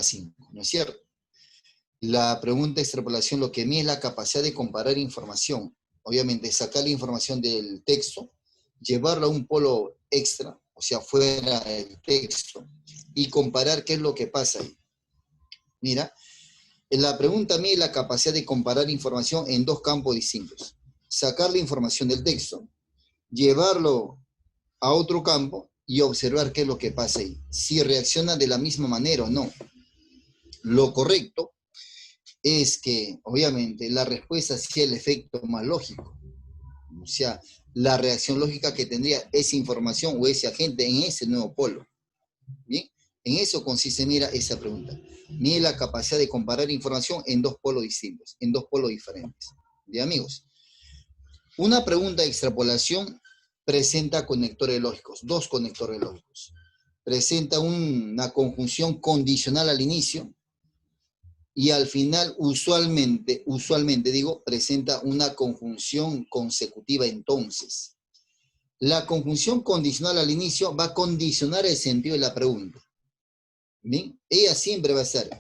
5, ¿no es cierto? La pregunta de extrapolación lo que mide es la capacidad de comparar información. Obviamente, sacar la información del texto, llevarlo a un polo extra, o sea, fuera del texto, y comparar qué es lo que pasa ahí. Mira, la pregunta mide la capacidad de comparar información en dos campos distintos. Sacar la información del texto, llevarlo a otro campo y observar qué es lo que pasa ahí. Si reacciona de la misma manera o no. Lo correcto es que, obviamente, la respuesta sea el efecto más lógico. O sea, la reacción lógica que tendría esa información o ese agente en ese nuevo polo. ¿Bien? En eso consiste, mira, esa pregunta. Mide la capacidad de comparar información en dos polos distintos, en dos polos diferentes. ¿Bien, amigos? Una pregunta de extrapolación presenta conectores lógicos, dos conectores lógicos. Presenta una conjunción condicional al inicio, y al final usualmente digo, presenta una conjunción consecutiva entonces. La conjunción condicional al inicio va a condicionar el sentido de la pregunta. ¿Bien? Ella siempre va a ser.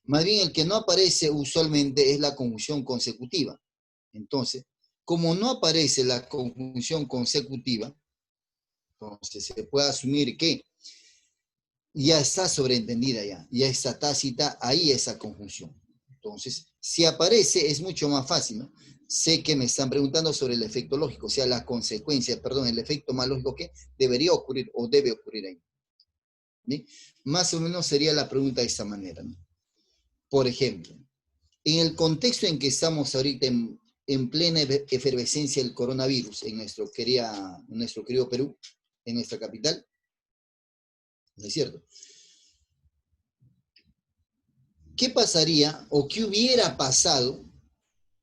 Más bien el que no aparece usualmente es la conjunción consecutiva. Entonces, como no aparece la conjunción consecutiva, entonces se puede asumir que ya está sobreentendida ya está tácita ahí esa conjunción. Entonces, si aparece es mucho más fácil, ¿no? Sé que me están preguntando sobre el efecto lógico, o sea, la consecuencia, perdón, el efecto más lógico que debería ocurrir o debe ocurrir ahí. ¿Bien? Más o menos sería la pregunta de esta manera, ¿no? Por ejemplo, en el contexto en que estamos ahorita en plena efervescencia del coronavirus en nuestro querido Perú, en nuestra capital, ¿no es cierto? ¿Qué pasaría o qué hubiera pasado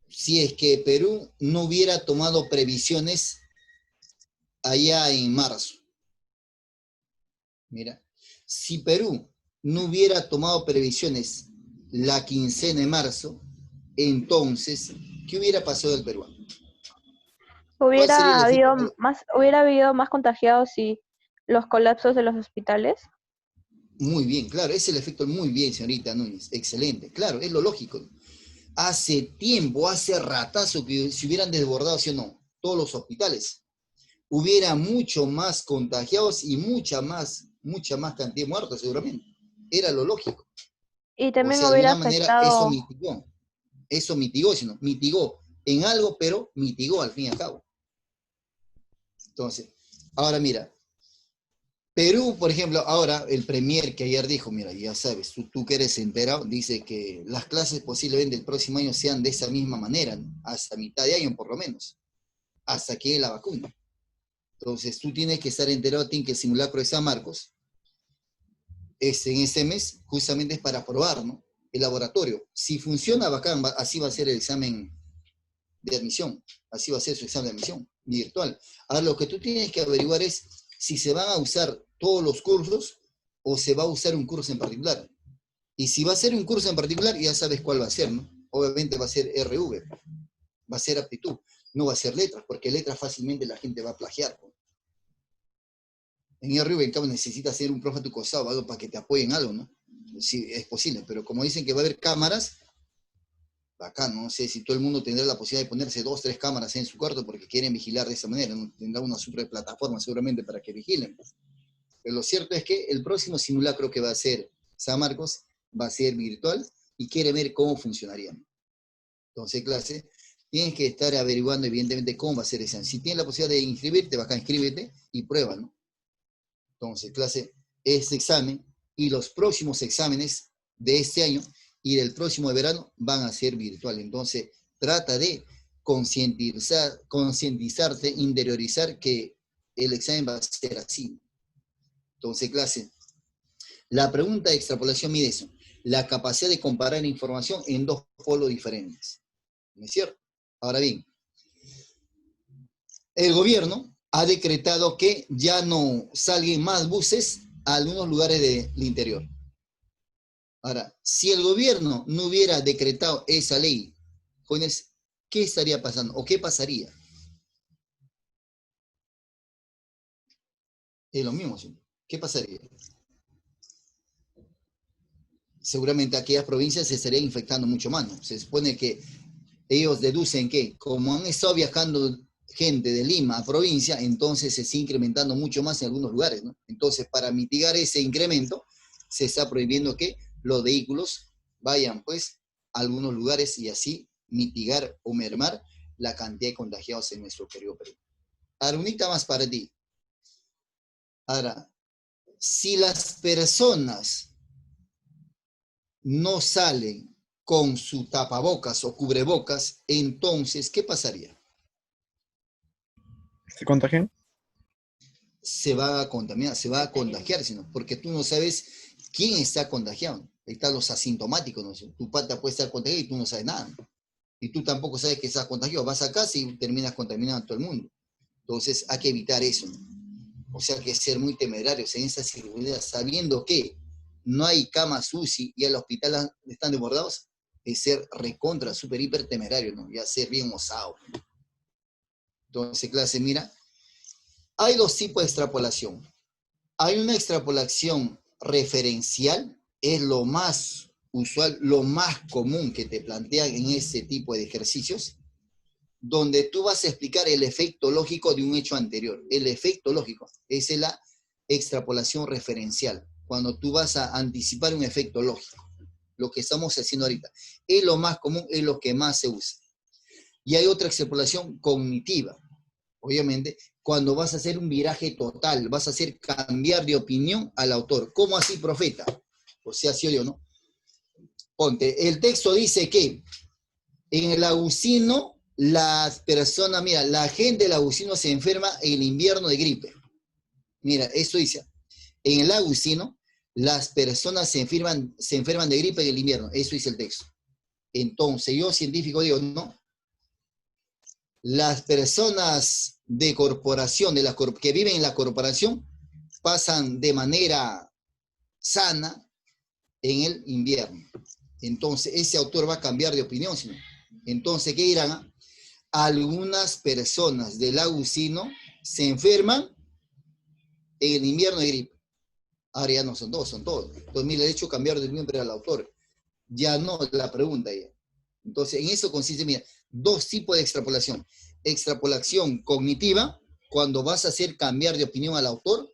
si es que Perú no hubiera tomado previsiones allá en marzo? Mira, si Perú no hubiera tomado previsiones la quincena de marzo, entonces, ¿qué hubiera pasado del peruano? ¿Cuál sería el efecto? Hubiera habido más contagiados y los colapsos de los hospitales. Muy bien, claro, es el efecto muy bien, señorita Núñez, excelente, claro, es lo lógico. Hace tiempo, hace ratazo que se hubieran desbordado, ¿sí o no? Todos los hospitales. Hubiera mucho más contagiados y mucha más cantidad de muertos, seguramente. Era lo lógico. Y O también sea, de hubiera alguna manera afectado. eso mitigó, sino mitigó en algo, pero mitigó al fin y al cabo. Entonces, ahora mira, Perú, por ejemplo, ahora el premier que ayer dijo, mira, ya sabes, tú que eres enterado, dice que las clases posiblemente el próximo año sean de esa misma manera, ¿no? Hasta mitad de año por lo menos, hasta que llegue la vacuna. Entonces, tú tienes que estar enterado, tienes que el simulacro de San Marcos, en ese mes, justamente es para probar, ¿no? El laboratorio. Si funciona, bacán, así va a ser el examen de admisión, así va a ser su examen de admisión virtual. Ahora, lo que tú tienes que averiguar es si se van a usar todos los cursos o se va a usar un curso en particular. Y si va a ser un curso en particular, ya sabes cuál va a ser, ¿no? Obviamente va a ser RV, va a ser aptitud, no va a ser letras, porque letras fácilmente la gente va a plagiar, ¿no? En RV, en cambio, necesitas ser un profe a tu costado, algo para que te apoyen algo, ¿no? Sí, es posible, pero como dicen que va a haber cámaras, acá no sé si todo el mundo tendrá la posibilidad de ponerse 2, 3 cámaras en su cuarto porque quieren vigilar de esa manera, ¿no? Tendrá una super plataforma seguramente para que vigilen. Pero lo cierto es que el próximo simulacro que va a hacer San Marcos va a ser virtual y quiere ver cómo funcionaría. Entonces, clase, tienes que estar averiguando evidentemente cómo va a ser ese. Si tienes la posibilidad de inscribirte, acá inscríbete y prueba, ¿no? Entonces, clase, este examen y los próximos exámenes de este año y del próximo de verano van a ser virtuales. Entonces, trata de concientizarte, interiorizar que el examen va a ser así. Entonces, clase, la pregunta de extrapolación mide eso, la capacidad de comparar información en dos polos diferentes. ¿No es cierto? Ahora bien, el gobierno ha decretado que ya no salgan más buses a algunos lugares del interior. Ahora, si el gobierno no hubiera decretado esa ley, jóvenes, ¿qué estaría pasando? ¿O qué pasaría? Es lo mismo, ¿sí? ¿Qué pasaría? seguramente aquellas provincias se estarían infectando mucho más, ¿no? Se supone que ellos deducen que como han estado viajando gente de Lima a provincia, entonces se está incrementando mucho más en algunos lugares, ¿no? Entonces, para mitigar ese incremento, se está prohibiendo que los vehículos vayan, pues, a algunos lugares y así mitigar o mermar la cantidad de contagiados en nuestro querido Perú. Ahora, unita más para ti. Ahora, si las personas no salen con su tapabocas o cubrebocas, entonces, ¿qué pasaría? ¿Se contagian? Se va a contaminar, se va a contagiar, sino porque tú no sabes quién está contagiado. Ahí están los asintomáticos, ¿no? Tu pata puede estar contagiado y tú no sabes nada, ¿no? Y tú tampoco sabes que estás contagiado. Vas a casa y terminas contaminando a todo el mundo. Entonces hay que evitar eso, ¿no? O sea, hay que ser muy temerarios en esa circunstancia, sabiendo que no hay camas UCI y el hospital están desbordados, es ser recontra, súper, hiper temerario, ¿no? Ya ser bien osado. Entonces, clase, mira, hay dos tipos de extrapolación. Hay una extrapolación referencial, es lo más usual, lo más común que te plantean en ese tipo de ejercicios, donde tú vas a explicar el efecto lógico de un hecho anterior. El efecto lógico, esa es la extrapolación referencial, cuando tú vas a anticipar un efecto lógico, lo que estamos haciendo ahorita. Es lo más común, es lo que más se usa. Y hay otra extrapolación cognitiva, obviamente, cuando vas a hacer un viraje total, vas a hacer cambiar de opinión al autor. ¿Cómo así, profeta? O sea, sí o yo, ¿no? Ponte, el texto dice que en el Agustino, las personas, mira, la gente del Agustino se enferma en el invierno de gripe. Mira, esto dice, en el Agustino, las personas se enferman de gripe en el invierno. Eso dice el texto. Entonces, yo científico digo, no, las personas de corporación, que viven en la corporación, pasan de manera sana en el invierno. Entonces, ese autor va a cambiar de opinión. ¿Sí? Entonces, ¿qué dirán? Algunas personas del Agustino se enferman en el invierno de gripe. Ahora ya no son todos, son todos. Entonces, mira, de hecho, cambiar de opinión al autor. Ya no la pregunta ya. Entonces, en eso consiste, mira, dos tipos de extrapolación. Extrapolación cognitiva, cuando vas a hacer cambiar de opinión al autor,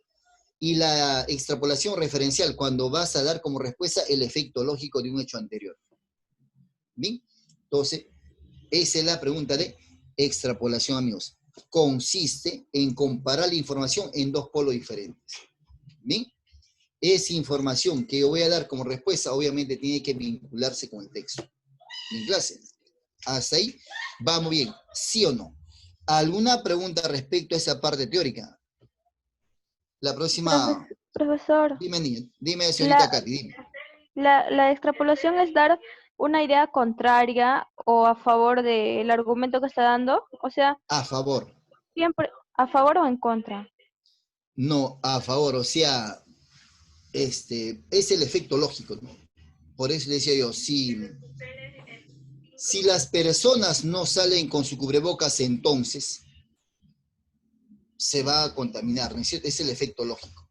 y la extrapolación referencial, cuando vas a dar como respuesta el efecto lógico de un hecho anterior. ¿Bien? Entonces, esa es la pregunta de extrapolación, amigos. Consiste en comparar la información en dos polos diferentes. ¿Bien? Esa información que yo voy a dar como respuesta, obviamente tiene que vincularse con el texto. ¿En clase? Hasta ahí, vamos bien. ¿Sí o no? ¿Alguna pregunta respecto a esa parte teórica? La próxima... Profesor, Dime, señorita la, Katy, dime. la extrapolación es dar una idea contraria o a favor del argumento que está dando, o sea, A favor. siempre a favor o en contra. No, a favor. O sea, es el efecto lógico, ¿no? Por eso decía yo, si las personas no salen con su cubrebocas, entonces se va a contaminar, ¿no es cierto? Es el efecto lógico.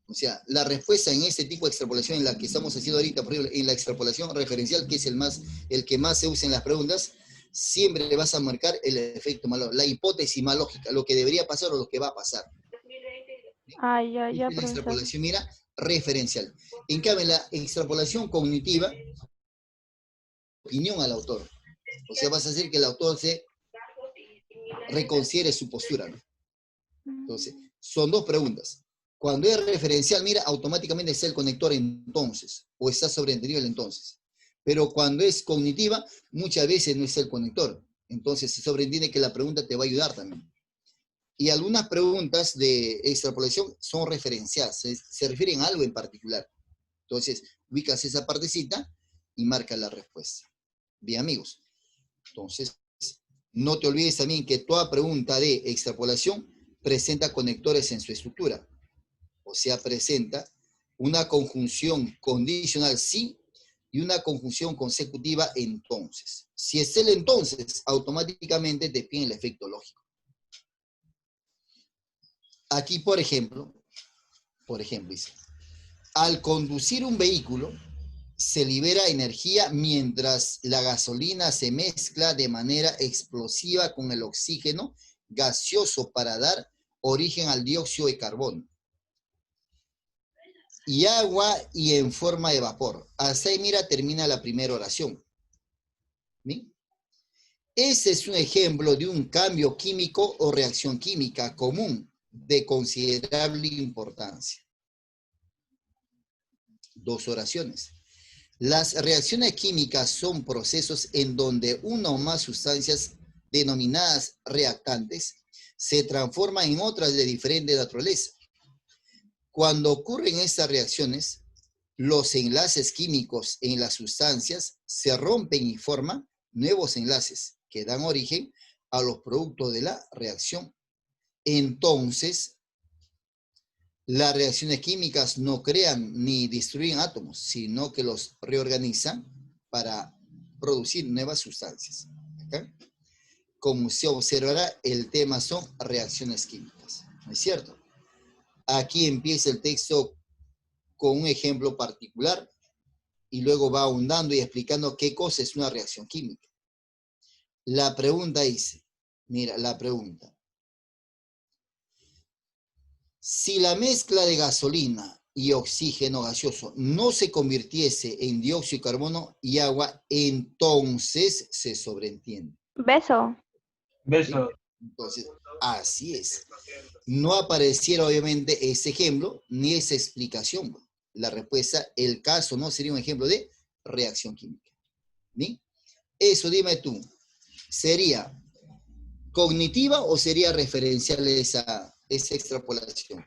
O sea, la respuesta en este tipo de extrapolación en la que estamos haciendo ahorita, por ejemplo, en la extrapolación referencial, que es el que más se usa en las preguntas, siempre le vas a marcar el efecto malo, la hipótesis más lógica, lo que debería pasar o lo que va a pasar. Ah, ya, Esa ya, es la profesor. extrapolación, mira, referencial. En cambio, la extrapolación cognitiva, opinión al autor. O sea, vas a hacer que el autor se reconsidere su postura, ¿no? Entonces, son dos preguntas. Cuando es referencial, mira, automáticamente está el conector entonces, o está sobreentendido el entonces. Pero cuando es cognitiva, muchas veces no está el conector. Entonces se sobreentiende que la pregunta te va a ayudar también. Y algunas preguntas de extrapolación son referenciadas, se refieren a algo en particular. Entonces, ubicas esa partecita y marcas la respuesta. Bien, amigos. Entonces, no te olvides también que toda pregunta de extrapolación presenta conectores en su estructura. O sea, presenta una conjunción condicional sí y una conjunción consecutiva entonces. Si es el entonces, automáticamente te pide el efecto lógico. Aquí, por ejemplo, dice, Al conducir un vehículo, se libera energía mientras la gasolina se mezcla de manera explosiva con el oxígeno gaseoso para dar origen al dióxido de carbono y agua y en forma de vapor. Hasta ahí, mira, termina la primera oración. ¿Sí? Ese es un ejemplo de un cambio químico o reacción química común de considerable importancia. Dos oraciones. Las reacciones químicas son procesos en donde una o más sustancias denominadas reactantes se transforman en otras de diferente naturaleza. Cuando ocurren estas reacciones, los enlaces químicos en las sustancias se rompen y forman nuevos enlaces que dan origen a los productos de la reacción. Entonces, las reacciones químicas no crean ni destruyen átomos, sino que los reorganizan para producir nuevas sustancias. ¿Okay? Como se observará, el tema son reacciones químicas. ¿No es cierto? Aquí empieza el texto con un ejemplo particular y luego va ahondando y explicando qué cosa es una reacción química. La pregunta dice, mira, la pregunta. Si la mezcla de gasolina y oxígeno gaseoso no se convirtiese en dióxido de carbono y agua, entonces se sobreentiende. Beso. Beso. ¿Sí? Entonces, así es. No apareciera obviamente ese ejemplo ni esa explicación. La respuesta, el caso no sería un ejemplo de reacción química. ¿Sí? Eso, dime tú, ¿sería cognitiva o sería referencial esa extrapolación?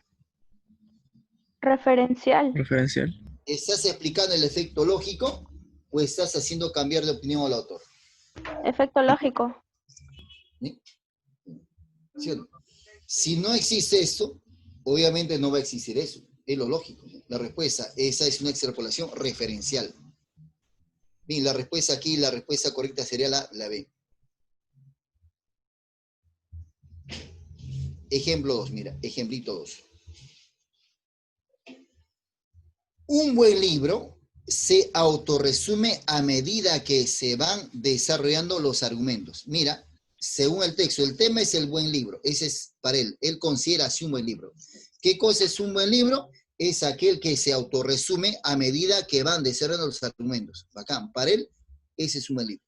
Referencial. Referencial. ¿Estás explicando el efecto lógico o estás haciendo cambiar de opinión al autor? Efecto lógico. ¿Sí? ¿Sí o no? Si no existe esto, obviamente no va a existir eso. Es lo lógico. ¿Sí? La respuesta, esa es una extrapolación referencial. Bien, la respuesta aquí, la respuesta correcta sería la B. Ejemplo 2, mira, ejemplito 2. Un buen libro se autorresume a medida que se van desarrollando los argumentos. Mira, según el texto, el tema es el buen libro. Ese es para él. Él considera así un buen libro. ¿Qué cosa es un buen libro? Es aquel que se autorresume a medida que van desarrollando los argumentos. Bacán. Para él, ese es un buen libro.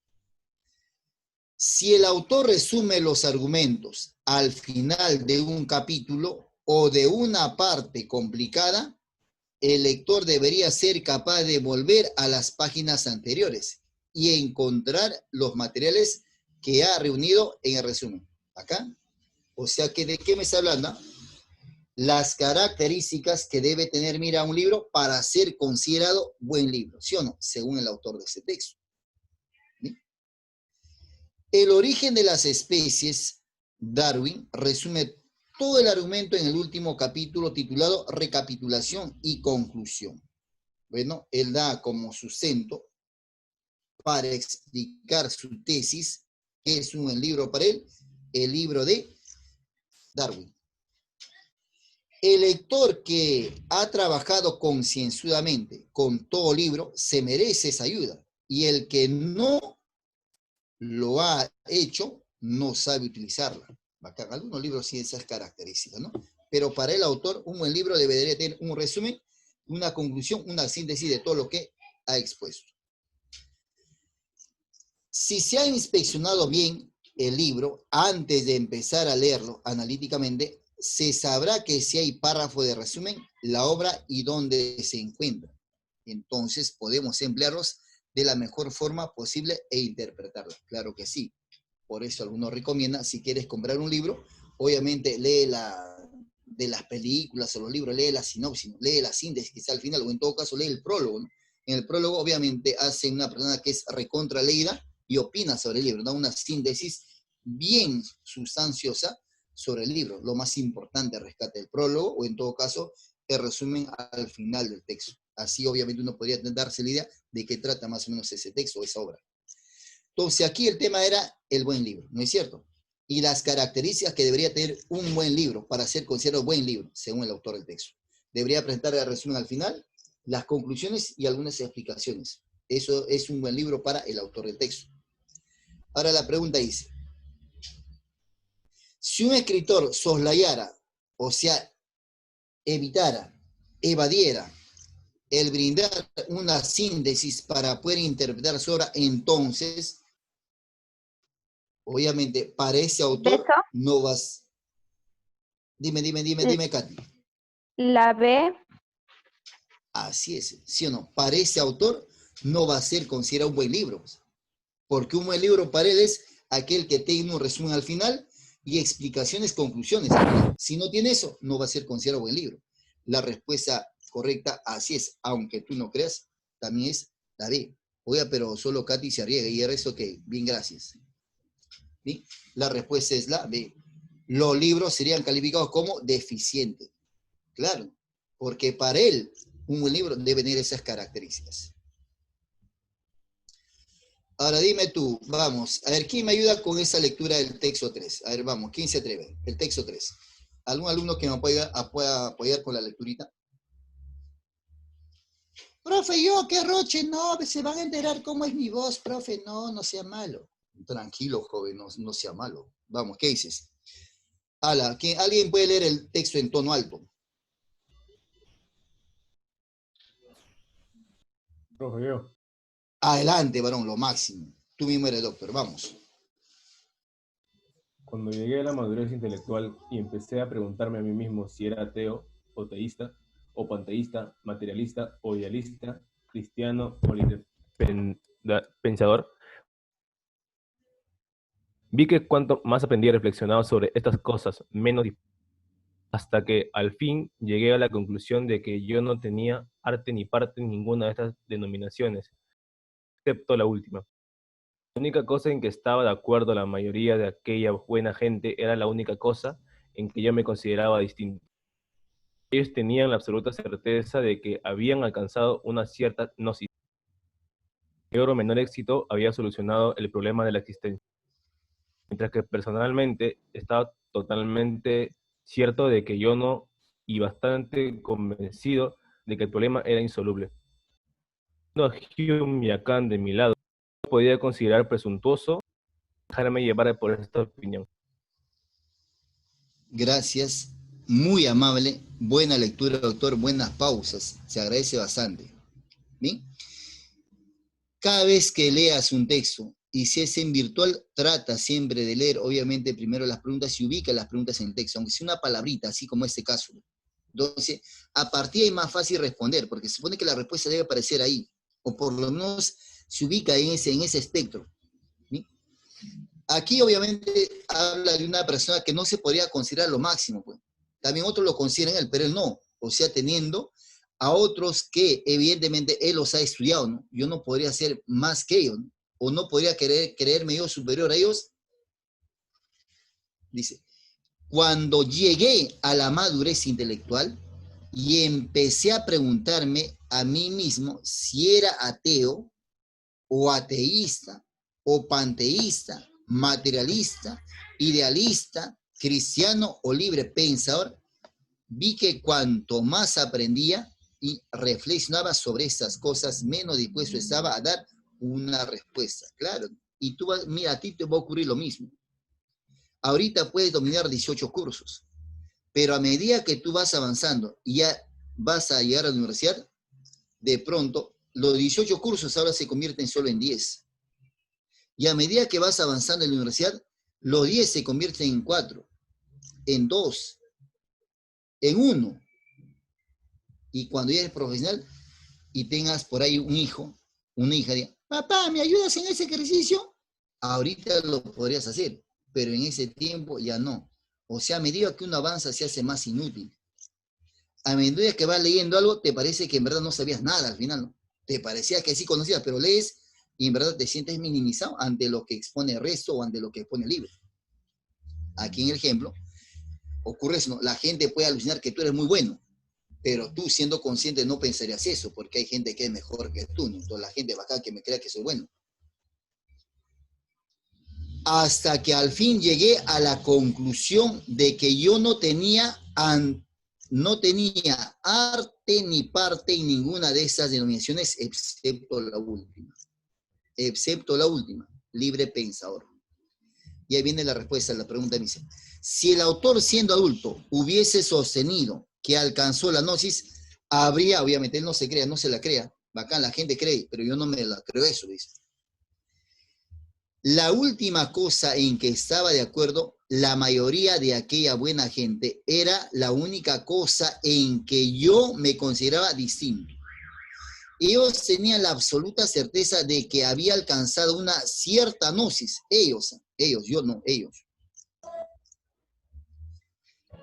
Si el autor resume los argumentos al final de un capítulo o de una parte complicada, el lector debería ser capaz de volver a las páginas anteriores y encontrar los materiales que ha reunido en el resumen. Acá. O sea que, ¿de qué me está hablando? Las características que debe tener, mira, un libro para ser considerado buen libro, ¿sí o no? Según el autor de ese texto. ¿Sí? El origen de las especies, Darwin resume todo el argumento en el último capítulo titulado Recapitulación y Conclusión. Bueno, él da como sustento para explicar su tesis, que es un libro para él, el libro de Darwin. El lector que ha trabajado concienzudamente con todo libro se merece esa ayuda, y el que no lo ha hecho no sabe utilizarla. Bacán. Algunos libros sí esas características, ¿no? Pero para el autor, un buen libro debería tener un resumen, una conclusión, una síntesis de todo lo que ha expuesto. Si se ha inspeccionado bien el libro antes de empezar a leerlo analíticamente, se sabrá que si hay párrafo de resumen, la obra y dónde se encuentra. Entonces podemos emplearlos de la mejor forma posible e interpretarla. Claro que sí. Por eso algunos recomiendan, si quieres comprar un libro, obviamente lee de las películas o los libros, lee la sinopsis, lee la síntesis que está al final, o en todo caso lee el prólogo, ¿no? En el prólogo obviamente hace una persona que es recontra leída y opina sobre el libro, da una síntesis bien sustanciosa sobre el libro. Lo más importante, rescata el prólogo o en todo caso el resumen al final del texto. Así obviamente uno podría darse la idea de qué trata más o menos ese texto o esa obra. Entonces aquí el tema era el buen libro, ¿no es cierto? Y las características que debería tener un buen libro para ser considerado buen libro, según el autor del texto. Debería presentar el resumen al final, las conclusiones y algunas explicaciones. Eso es un buen libro para el autor del texto. Ahora la pregunta dice, si un escritor soslayara, o sea, evitara, evadiera, el brindar una síntesis para poder interpretar su obra, entonces, obviamente, para ese ¿De autor eso? no vas... Dime, Katy. La B. Así es, ¿sí o no? Para ese autor no va a ser considerado un buen libro, pues, porque un buen libro para él es aquel que tiene un resumen al final y explicaciones, conclusiones al final. Si no tiene eso, no va a ser considerado buen libro. La respuesta correcta, así es, aunque tú no creas, también es la B. Oiga, pero solo Katy se arriesga y el resto que, bien, gracias. ¿Sí? La respuesta es la B. Los libros serían calificados como deficientes. Claro, porque para él un buen libro debe tener esas características. Ahora dime tú, vamos, a ver, ¿quién me ayuda con esa lectura del texto 3? A ver, vamos, ¿quién se atreve? El texto 3. ¿Algún alumno que me pueda apoyar con la lecturita? Profe, yo, qué roche, no, se van a enterar cómo es mi voz, profe, no, no sea malo. Tranquilo, joven, no sea malo. Vamos, ¿qué dices? ¿Alguien puede leer el texto en tono alto? Profe, yo. Adelante, varón, lo máximo. Tú mismo eres doctor, vamos. Cuando llegué a la madurez intelectual y empecé a preguntarme a mí mismo si era ateo o teísta, o panteísta, materialista o idealista, cristiano o libre pensador, vi que cuanto más aprendí reflexionaba sobre estas cosas, menos hasta que al fin llegué a la conclusión de que yo no tenía arte ni parte en ninguna de estas denominaciones, excepto la última. La única cosa en que estaba de acuerdo la mayoría de aquella buena gente era la única cosa en que yo me consideraba distinto. Ellos tenían la absoluta certeza de que habían alcanzado una cierta gnosis. Mayor o menor éxito había solucionado el problema de la existencia. Mientras que personalmente estaba totalmente cierto de que yo no, y bastante convencido de que el problema era insoluble. No, Hume y Kant de mi lado, no podía considerar presuntuoso dejarme llevar por esta opinión. Gracias, muy amable, buena lectura, doctor, buenas pausas, se agradece bastante. ¿Bien? Cada vez que leas un texto, y si es en virtual, trata siempre de leer, obviamente, primero las preguntas y ubica las preguntas en el texto, aunque sea una palabrita, así como este caso. Entonces, a partir de ahí es más fácil responder, porque se supone que la respuesta debe aparecer ahí, o por lo menos se ubica en ese espectro. ¿Sí? Aquí obviamente habla de una persona que no se podría considerar lo máximo, pues. También otros lo consideran él, pero él no. O sea, teniendo a otros que evidentemente él los ha estudiado, ¿no? Yo no podría ser más que ellos, ¿no? O no podría creerme yo superior a ellos. Dice, cuando llegué a la madurez intelectual y empecé a preguntarme a mí mismo si era ateo o ateísta o panteísta, materialista, idealista, cristiano o libre pensador, vi que cuanto más aprendía y reflexionaba sobre estas cosas, menos dispuesto estaba a dar una respuesta. Claro, y tú vas, mira, a ti te va a ocurrir lo mismo. Ahorita puedes dominar 18 cursos, pero a medida que tú vas avanzando y ya vas a llegar a la universidad, de pronto los 18 cursos ahora se convierten solo en 10. Y a medida que vas avanzando en la universidad, los 10 se convierten en 4, en 2, en 1. Y cuando ya eres profesional y tengas por ahí un hijo, una hija, diga, papá, ¿me ayudas en ese ejercicio? Ahorita lo podrías hacer, pero en ese tiempo ya no. O sea, a medida que uno avanza se hace más inútil. A medida que vas leyendo algo, te parece que en verdad no sabías nada al final, ¿no? Te parecía que sí conocías, pero lees y en verdad te sientes minimizado ante lo que expone el resto o ante lo que expone el libro. Aquí en el ejemplo, ocurre eso, ¿no? La gente puede alucinar que tú eres muy bueno, pero tú siendo consciente no pensarías eso, porque hay gente que es mejor que tú, ¿no? Entonces la gente va acá que me crea que soy bueno. Hasta que al fin llegué a la conclusión de que yo no tenía no tenía arte ni parte en ninguna de esas denominaciones, excepto la última. Excepto la última, libre pensador. Y ahí viene la respuesta a la pregunta, dice, si el autor siendo adulto hubiese sostenido que alcanzó la gnosis, habría, obviamente él no se crea, no se la crea, bacán, la gente cree, pero yo no me la creo eso, dice. La última cosa en que estaba de acuerdo la mayoría de aquella buena gente era la única cosa en que yo me consideraba distinto. Ellos tenían la absoluta certeza de que había alcanzado una cierta gnosis. Ellos, yo no, ellos.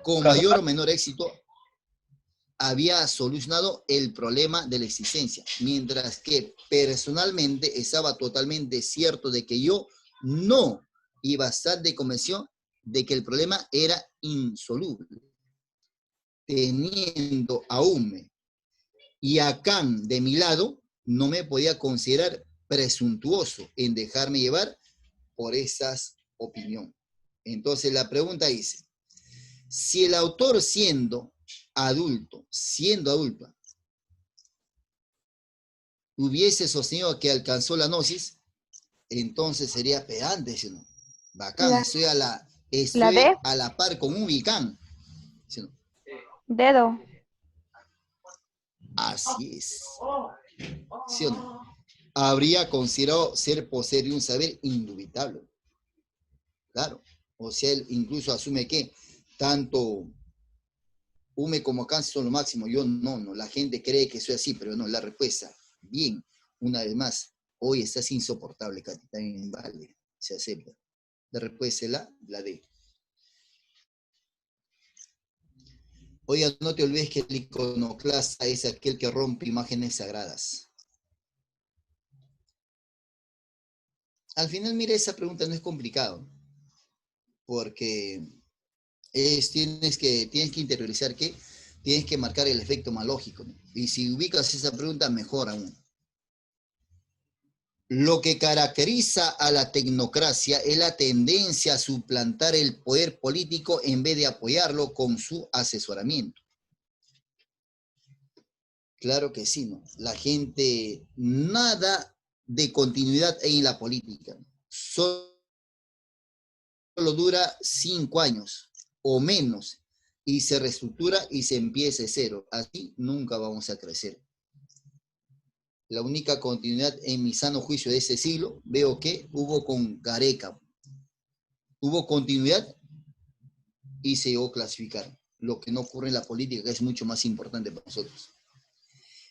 Con mayor o menor éxito, había solucionado el problema de la existencia, mientras que personalmente estaba totalmente cierto de que yo no, y bastante convenció de que el problema era insoluble. Teniendo a Hume y a Kant de mi lado, no me podía considerar presuntuoso en dejarme llevar por esas opiniones. Entonces la pregunta dice, si el autor siendo adulto, hubiese sostenido que alcanzó la gnosis, entonces sería pedante, ¿no? Bacán, estoy D. a la par con un Kant. ¿Sí? Dedo. Así es. ¿Sí o no? Habría considerado ser poseer de un saber indubitable. Claro. O sea, él incluso asume que tanto Hume como Kant son lo máximo. Yo no. La gente cree que soy así, pero no, la respuesta. Bien, una vez más, hoy estás insoportable, Katy, también vale, se acepta. La respuesta es la D. Oiga, no te olvides que el iconoclasta es aquel que rompe imágenes sagradas. Al final, mire, esa pregunta no es complicado, porque tienes que interiorizar que tienes que marcar el efecto malógico, ¿no? Y si ubicas esa pregunta, mejor aún. Lo que caracteriza a la tecnocracia es la tendencia a suplantar el poder político en vez de apoyarlo con su asesoramiento. Claro que sí, ¿no? La gente, nada de continuidad en la política. Solo dura 5 años o menos y se reestructura y se empieza de cero. Así nunca vamos a crecer. La única continuidad en mi sano juicio de ese siglo, veo que hubo con Gareca. Hubo continuidad y se llegó a clasificar. Lo que no ocurre en la política, que es mucho más importante para nosotros.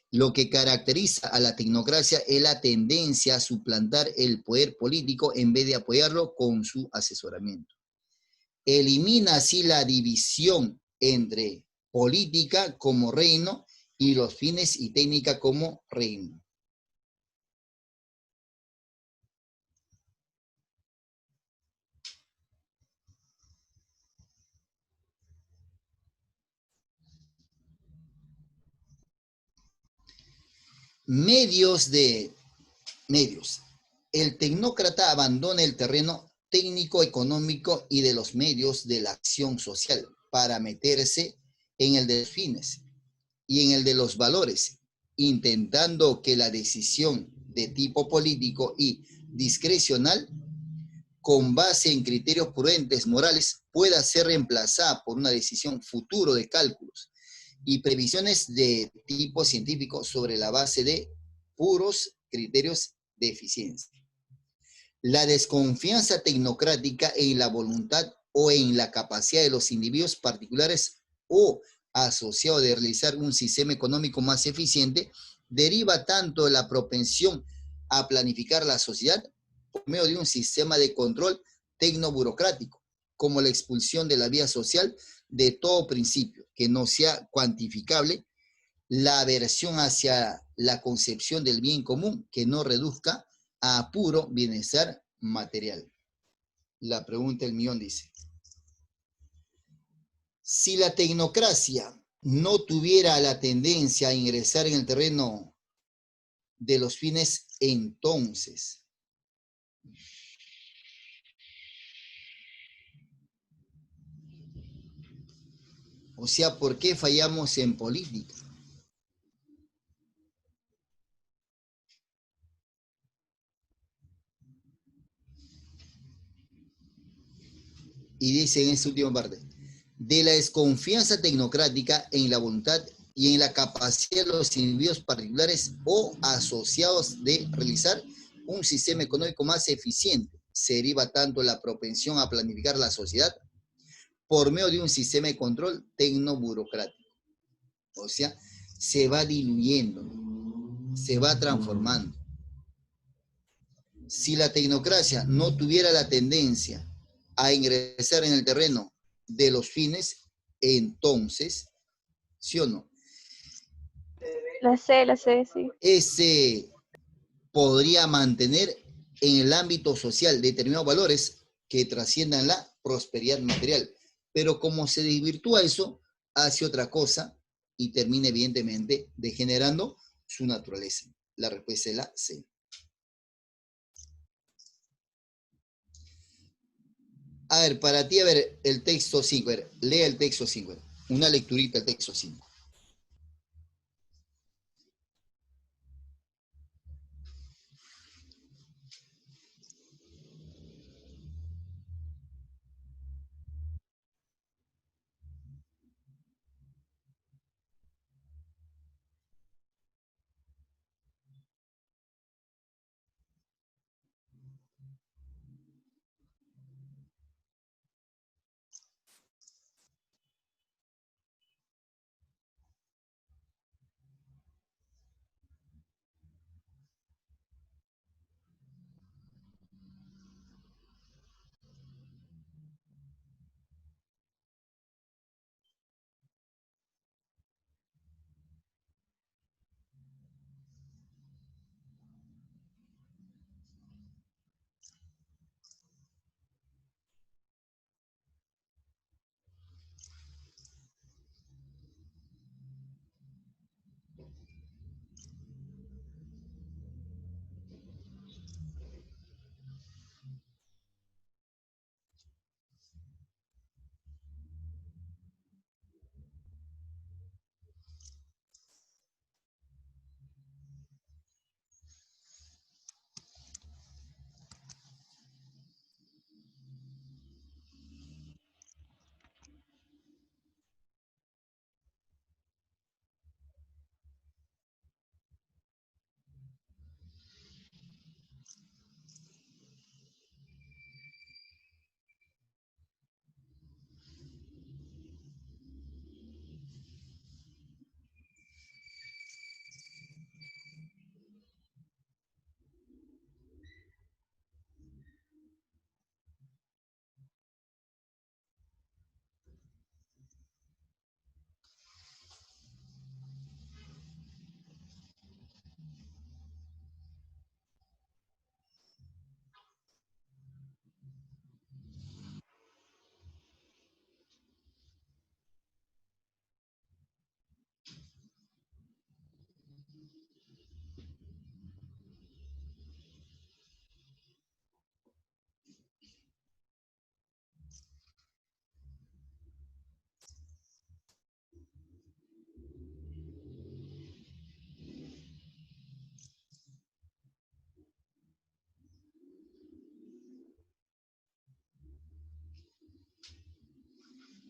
Lo que caracteriza a la tecnocracia es la tendencia a suplantar el poder político en vez de apoyarlo con su asesoramiento. Elimina así la división entre política como reino y los fines y técnica como reino. Medios. El tecnócrata abandona el terreno técnico-económico y de los medios de la acción social para meterse en el de los fines y en el de los valores, intentando que la decisión de tipo político y discrecional, con base en criterios prudentes morales, pueda ser reemplazada por una decisión futuro de cálculos y previsiones de tipo científico sobre la base de puros criterios de eficiencia. La desconfianza tecnocrática en la voluntad o en la capacidad de los individuos particulares o asociados de realizar un sistema económico más eficiente deriva tanto de la propensión a planificar la sociedad por medio de un sistema de control tecnoburocrático, como la expulsión de la vida social de todo principio que no sea cuantificable, la aversión hacia la concepción del bien común que no reduzca a puro bienestar material. La pregunta del millón dice, si la tecnocracia no tuviera la tendencia a ingresar en el terreno de los fines, entonces, O sea, ¿por qué fallamos en política? Y dice en esta última parte, de la desconfianza tecnocrática en la voluntad y en la capacidad de los individuos particulares o asociados de realizar un sistema económico más eficiente. Se deriva tanto la propensión a planificar la sociedad por medio de un sistema de control tecnoburocrático. O sea, se va diluyendo, se va transformando. Si la tecnocracia no tuviera la tendencia a ingresar en el terreno de los fines, entonces, ¿sí o no? La sé, sí. Ese podría mantener en el ámbito social determinados valores que trasciendan la prosperidad material. Pero como se desvirtúa eso, hace otra cosa y termina evidentemente degenerando su naturaleza. La respuesta es la C. A ver, para ti, a ver, el texto 5, lea el texto 5, una lecturita del texto 5.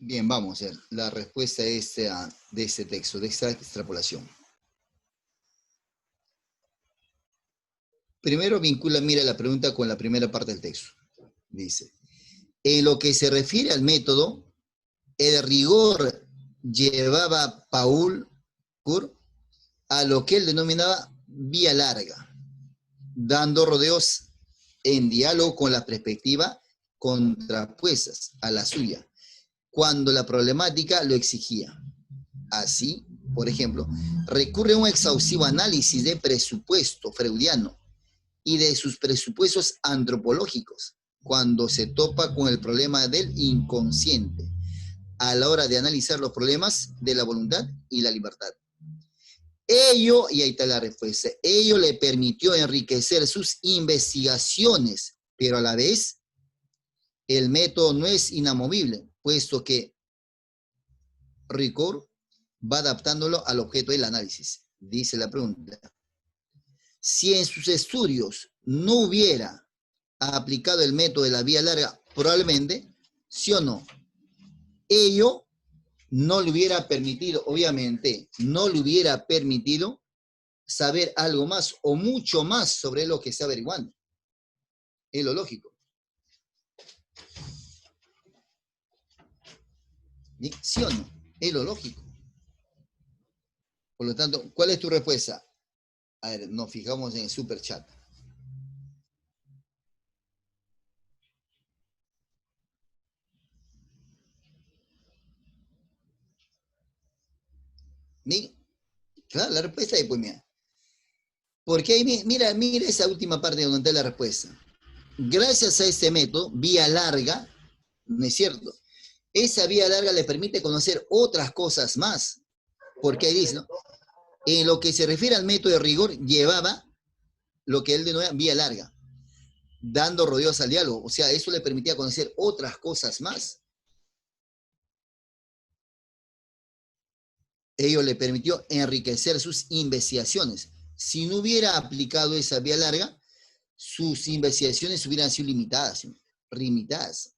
Bien, vamos a ver la respuesta de este texto, de esta extrapolación. Primero vincula, mira la pregunta con la primera parte del texto. Dice, en lo que se refiere al método, el rigor llevaba Paul Cour a lo que él denominaba vía larga, dando rodeos en diálogo con la perspectiva contrapuestas a la suya, cuando la problemática lo exigía. Así, por ejemplo, recurre a un exhaustivo análisis de presupuesto freudiano y de sus presupuestos antropológicos cuando se topa con el problema del inconsciente a la hora de analizar los problemas de la voluntad y la libertad. Ello, y ahí está la respuesta, ello le permitió enriquecer sus investigaciones, pero a la vez el método no es inamovible, puesto que rigor va adaptándolo al objeto del análisis. Dice la pregunta. Si en sus estudios no hubiera aplicado el método de la vía larga, probablemente, sí o no, ello no le hubiera permitido, obviamente, no le hubiera permitido saber algo más o mucho más sobre lo que está averiguando. Es lo lógico. ¿Sí o no? Es lo lógico. Por lo tanto, ¿cuál es tu respuesta? A ver, nos fijamos en el super chat. Claro, la respuesta es, pues mira. Porque ahí, mira esa última parte donde está la respuesta. Gracias a este método, vía larga, ¿no es cierto? Esa vía larga le permite conocer otras cosas más. Porque ahí dice, ¿no? En lo que se refiere al método de rigor, llevaba lo que él denomina vía larga, dando rodeos al diálogo. O sea, eso le permitía conocer otras cosas más. Ello le permitió enriquecer sus investigaciones. Si no hubiera aplicado esa vía larga, sus investigaciones hubieran sido limitadas.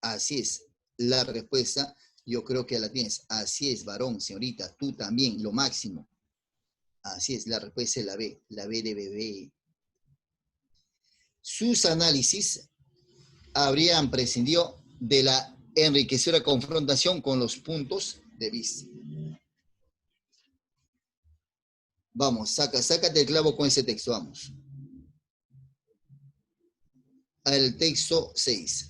Así es. La respuesta, yo creo que la tienes. Así es, varón, señorita, tú también, lo máximo. Así es, la respuesta es la B de bebé. Sus análisis habrían prescindido de la enriquecedora confrontación con los puntos de vista. Vamos, sácate el clavo con ese texto, vamos. Al texto 6.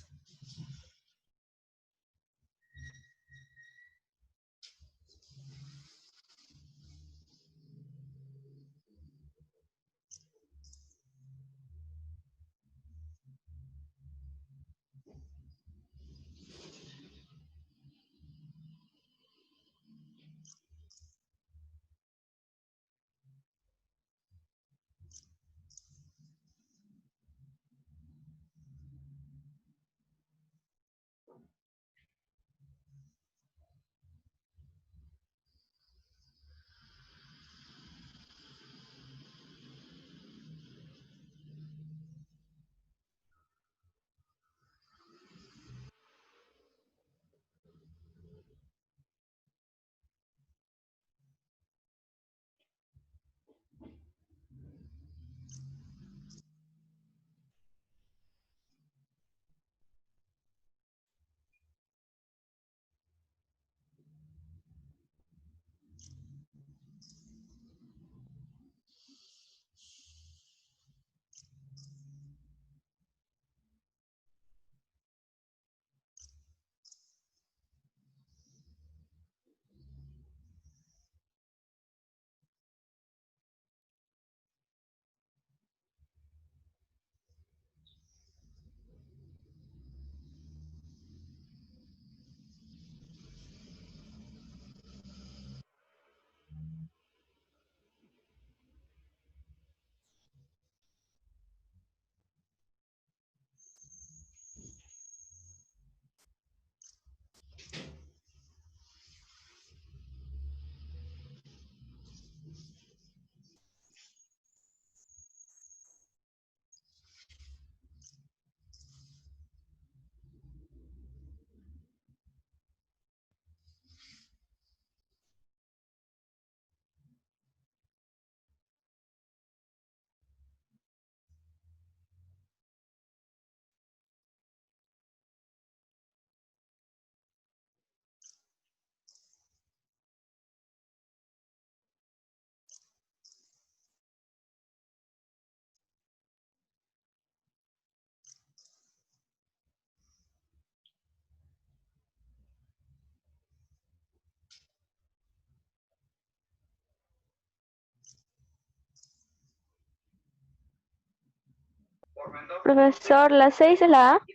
Profesor, la 6 es la A.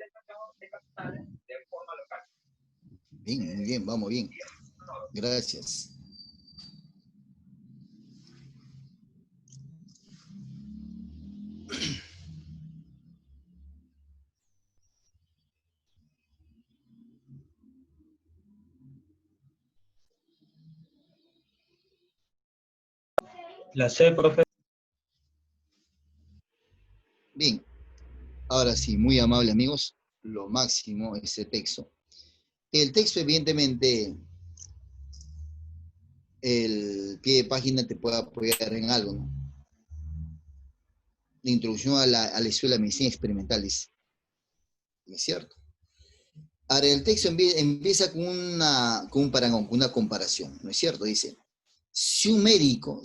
Bien, muy bien, vamos bien. Gracias. La C, profe. Bien, ahora sí, muy amable amigos, lo máximo ese texto. El texto, evidentemente, el pie de página te puede apoyar en algo, ¿no? La introducción a la escuela de medicina experimental, ¿es cierto? Ahora, el texto empieza con un parangón, con una comparación, ¿no es cierto? Dice, si un médico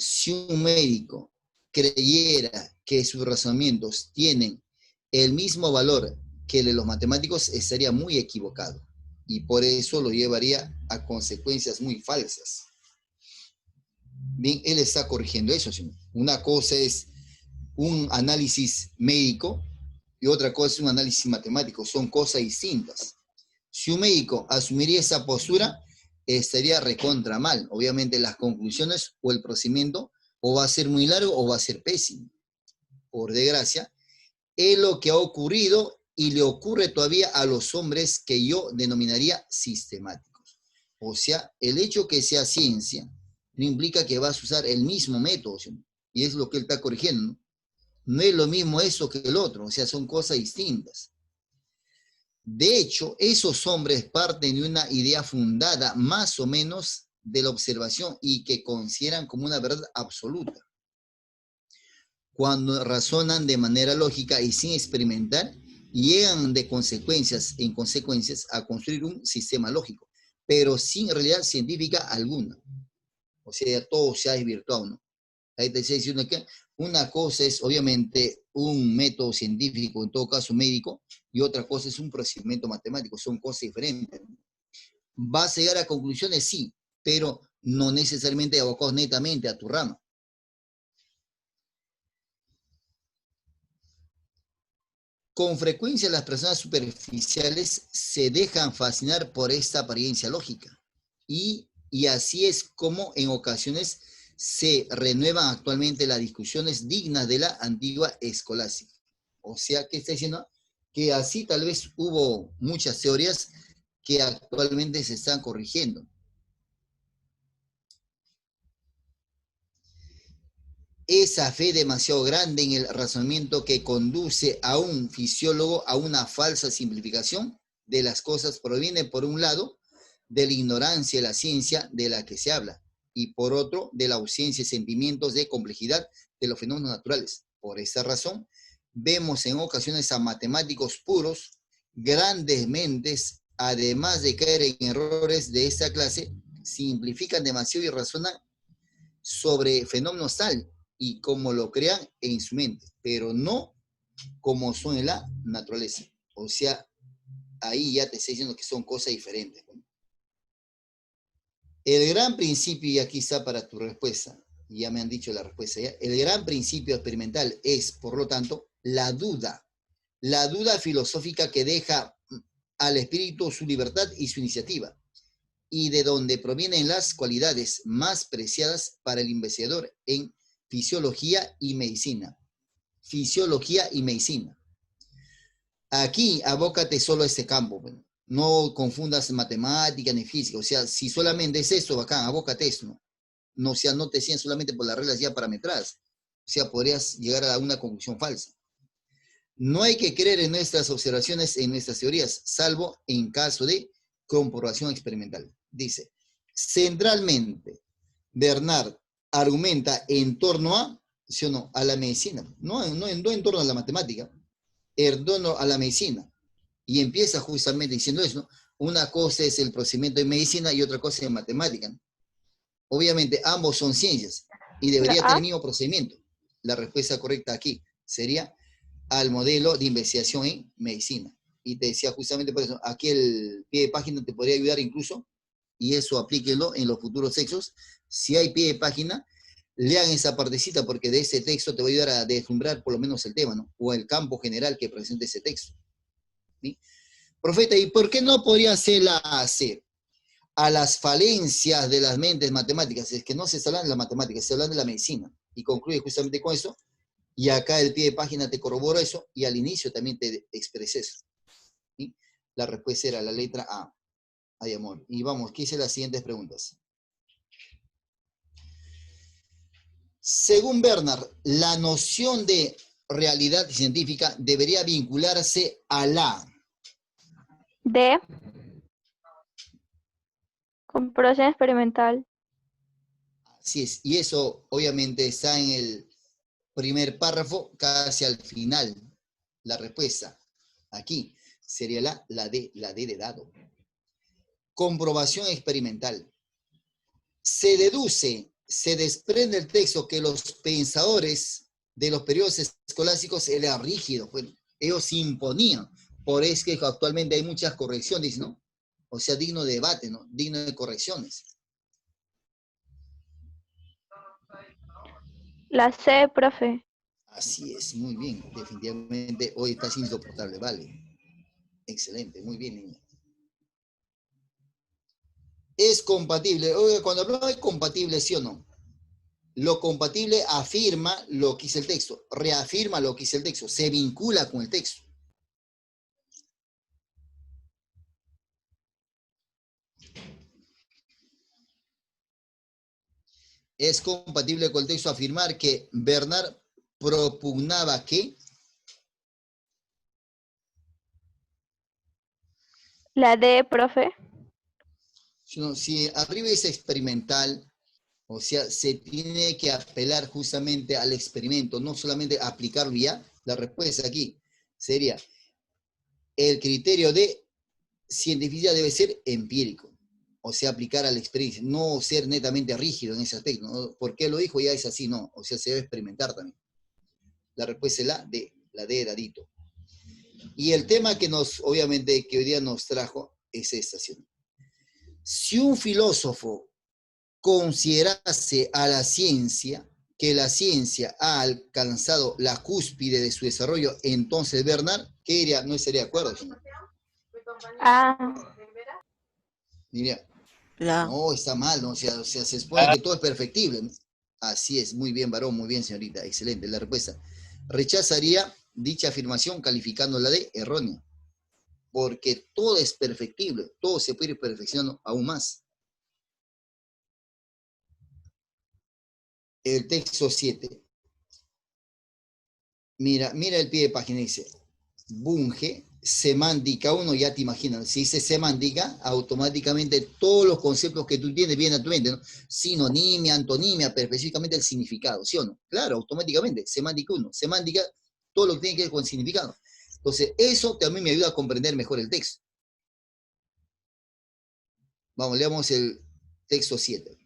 creyera que sus razonamientos tienen el mismo valor que el de los matemáticos, estaría muy equivocado. Y por eso lo llevaría a consecuencias muy falsas. Bien, él está corrigiendo eso, señor. Una cosa es un análisis médico y otra cosa es un análisis matemático. Son cosas distintas. Si un médico asumiría esa postura, estaría recontra mal. Obviamente las conclusiones o el procedimiento o va a ser muy largo o va a ser pésimo. Por desgracia, es lo que ha ocurrido y le ocurre todavía a los hombres que yo denominaría sistemáticos. O sea, el hecho que sea ciencia no implica que vas a usar el mismo método, ¿sí? Y es lo que él está corrigiendo, ¿no? No es lo mismo eso que el otro, o sea, son cosas distintas. De hecho, esos hombres parten de una idea fundada más o menos de la observación y que consideran como una verdad absoluta. Cuando razonan de manera lógica y sin experimentar, llegan de consecuencias en consecuencias a construir un sistema lógico, pero sin realidad científica alguna. O sea, todo se ha desvirtuado, ¿no? Ahí te estoy diciendo que una cosa es obviamente un método científico, en todo caso médico, y otra cosa es un procedimiento matemático, son cosas diferentes. ¿Vas a llegar a conclusiones? Sí, pero no necesariamente abocados netamente a tu rama. Con frecuencia las personas superficiales se dejan fascinar por esta apariencia lógica y así es como en ocasiones se renuevan actualmente las discusiones dignas de la antigua escolástica. O sea, que está diciendo que así tal vez hubo muchas teorías que actualmente se están corrigiendo. Esa fe demasiado grande en el razonamiento que conduce a un fisiólogo a una falsa simplificación de las cosas proviene, por un lado, de la ignorancia de la ciencia de la que se habla y por otro, de la ausencia de sentimientos de complejidad de los fenómenos naturales. Por esa razón, vemos en ocasiones a matemáticos puros, grandes mentes, además de caer en errores de esta clase, simplifican demasiado y razonan sobre fenómenos tal y como lo crean en su mente, pero no como son en la naturaleza. O sea, ahí ya te estoy diciendo que son cosas diferentes. El gran principio, y aquí está para tu respuesta, ya me han dicho la respuesta ya, el gran principio experimental es, por lo tanto, la duda filosófica que deja al espíritu su libertad y su iniciativa, y de donde provienen las cualidades más preciadas para el investigador en fisiología y medicina. Fisiología y medicina. Aquí abócate solo a este campo. Bueno, no confundas matemática ni física. O sea, si solamente es eso, bacán, abócate eso. No, o sea, no te sientas solamente por las reglas ya parametradas. O sea, podrías llegar a una conclusión falsa. No hay que creer en nuestras observaciones, en nuestras teorías, salvo en caso de comprobación experimental. Dice, centralmente, Bernard argumenta en torno a, ¿sí o no?, a la medicina. No en torno a la matemática, en torno a la medicina. Y empieza justamente diciendo eso, ¿no? Una cosa es el procedimiento de medicina y otra cosa es en matemática, ¿no? Obviamente, ambos son ciencias y debería tener el mismo procedimiento. La respuesta correcta aquí sería al modelo de investigación en medicina. Y te decía justamente por eso, aquí el pie de página te podría ayudar incluso, y eso aplíquelo en los futuros textos. Si hay pie de página, lean esa partecita porque de ese texto te va a ayudar a deslumbrar por lo menos el tema, ¿no? O el campo general que presenta ese texto. ¿Sí? Profeta, ¿y por qué no podría ser la C? A las falencias de las mentes matemáticas, es que no se está hablando de la matemática, se habla de la medicina. Y concluye justamente con eso. Y acá el pie de página te corrobora eso, y al inicio también te expresé eso. ¿Sí? La respuesta era la letra A. Ay, amor. Y vamos, ¿qué hice las siguientes preguntas? Según Bernard, la noción de realidad científica debería vincularse a la D. Comprobación experimental. Así es, y eso obviamente está en el primer párrafo, casi al final, la respuesta. Aquí sería la D de dado. Comprobación experimental. Se deduce, se desprende del texto que los pensadores de los periodos escolásticos eran rígidos, pues, ellos imponían. Por eso que actualmente hay muchas correcciones, ¿no? O sea, digno de debate, ¿no? Digno de correcciones. La C, profe. Así es, muy bien. Definitivamente hoy estás insoportable, vale. Excelente, muy bien, niña. Es compatible. Oiga, cuando hablamos de compatible, ¿sí o no? Lo compatible afirma lo que dice el texto, reafirma lo que dice el texto, se vincula con el texto. Es compatible con el texto afirmar que Bernard propugnaba que La D, profe. si arriba es experimental, o sea, se tiene que apelar justamente al experimento, no solamente aplicarlo ya. La respuesta aquí sería, el criterio de cientificidad debe ser empírico, o sea, aplicar a la experiencia, no ser netamente rígido en ese aspecto, ¿no? ¿Por qué lo dijo? Ya es así, no, o sea, se debe experimentar también. La respuesta es la D de dadito. Y el tema que obviamente, que hoy día nos trajo es esta, ¿sí? Si un filósofo considerase a la ciencia, que la ciencia ha alcanzado la cúspide de su desarrollo, entonces Bernard, ¿qué diría? No estaría de acuerdo, señor. A. Diría, La, no, está mal, ¿no? O sea, se supone que todo es perfectible, ¿no? Así es, muy bien, varón, muy bien, señorita, excelente la respuesta. Rechazaría dicha afirmación calificándola de errónea, porque todo es perfectible, todo se puede ir perfeccionando aún más. El texto 7. Mira el pie de página, dice, Bunge, semántica, uno ya te imaginas, si dice semántica, automáticamente todos los conceptos que tú tienes vienen a tu mente, ¿no? Sinonimia, antonimia, pero específicamente el significado, ¿sí o no? Claro, automáticamente, semántica uno, semántica, todo lo que tiene que ver con significado. Entonces, eso también me ayuda a comprender mejor el texto. Vamos, leamos el texto 7.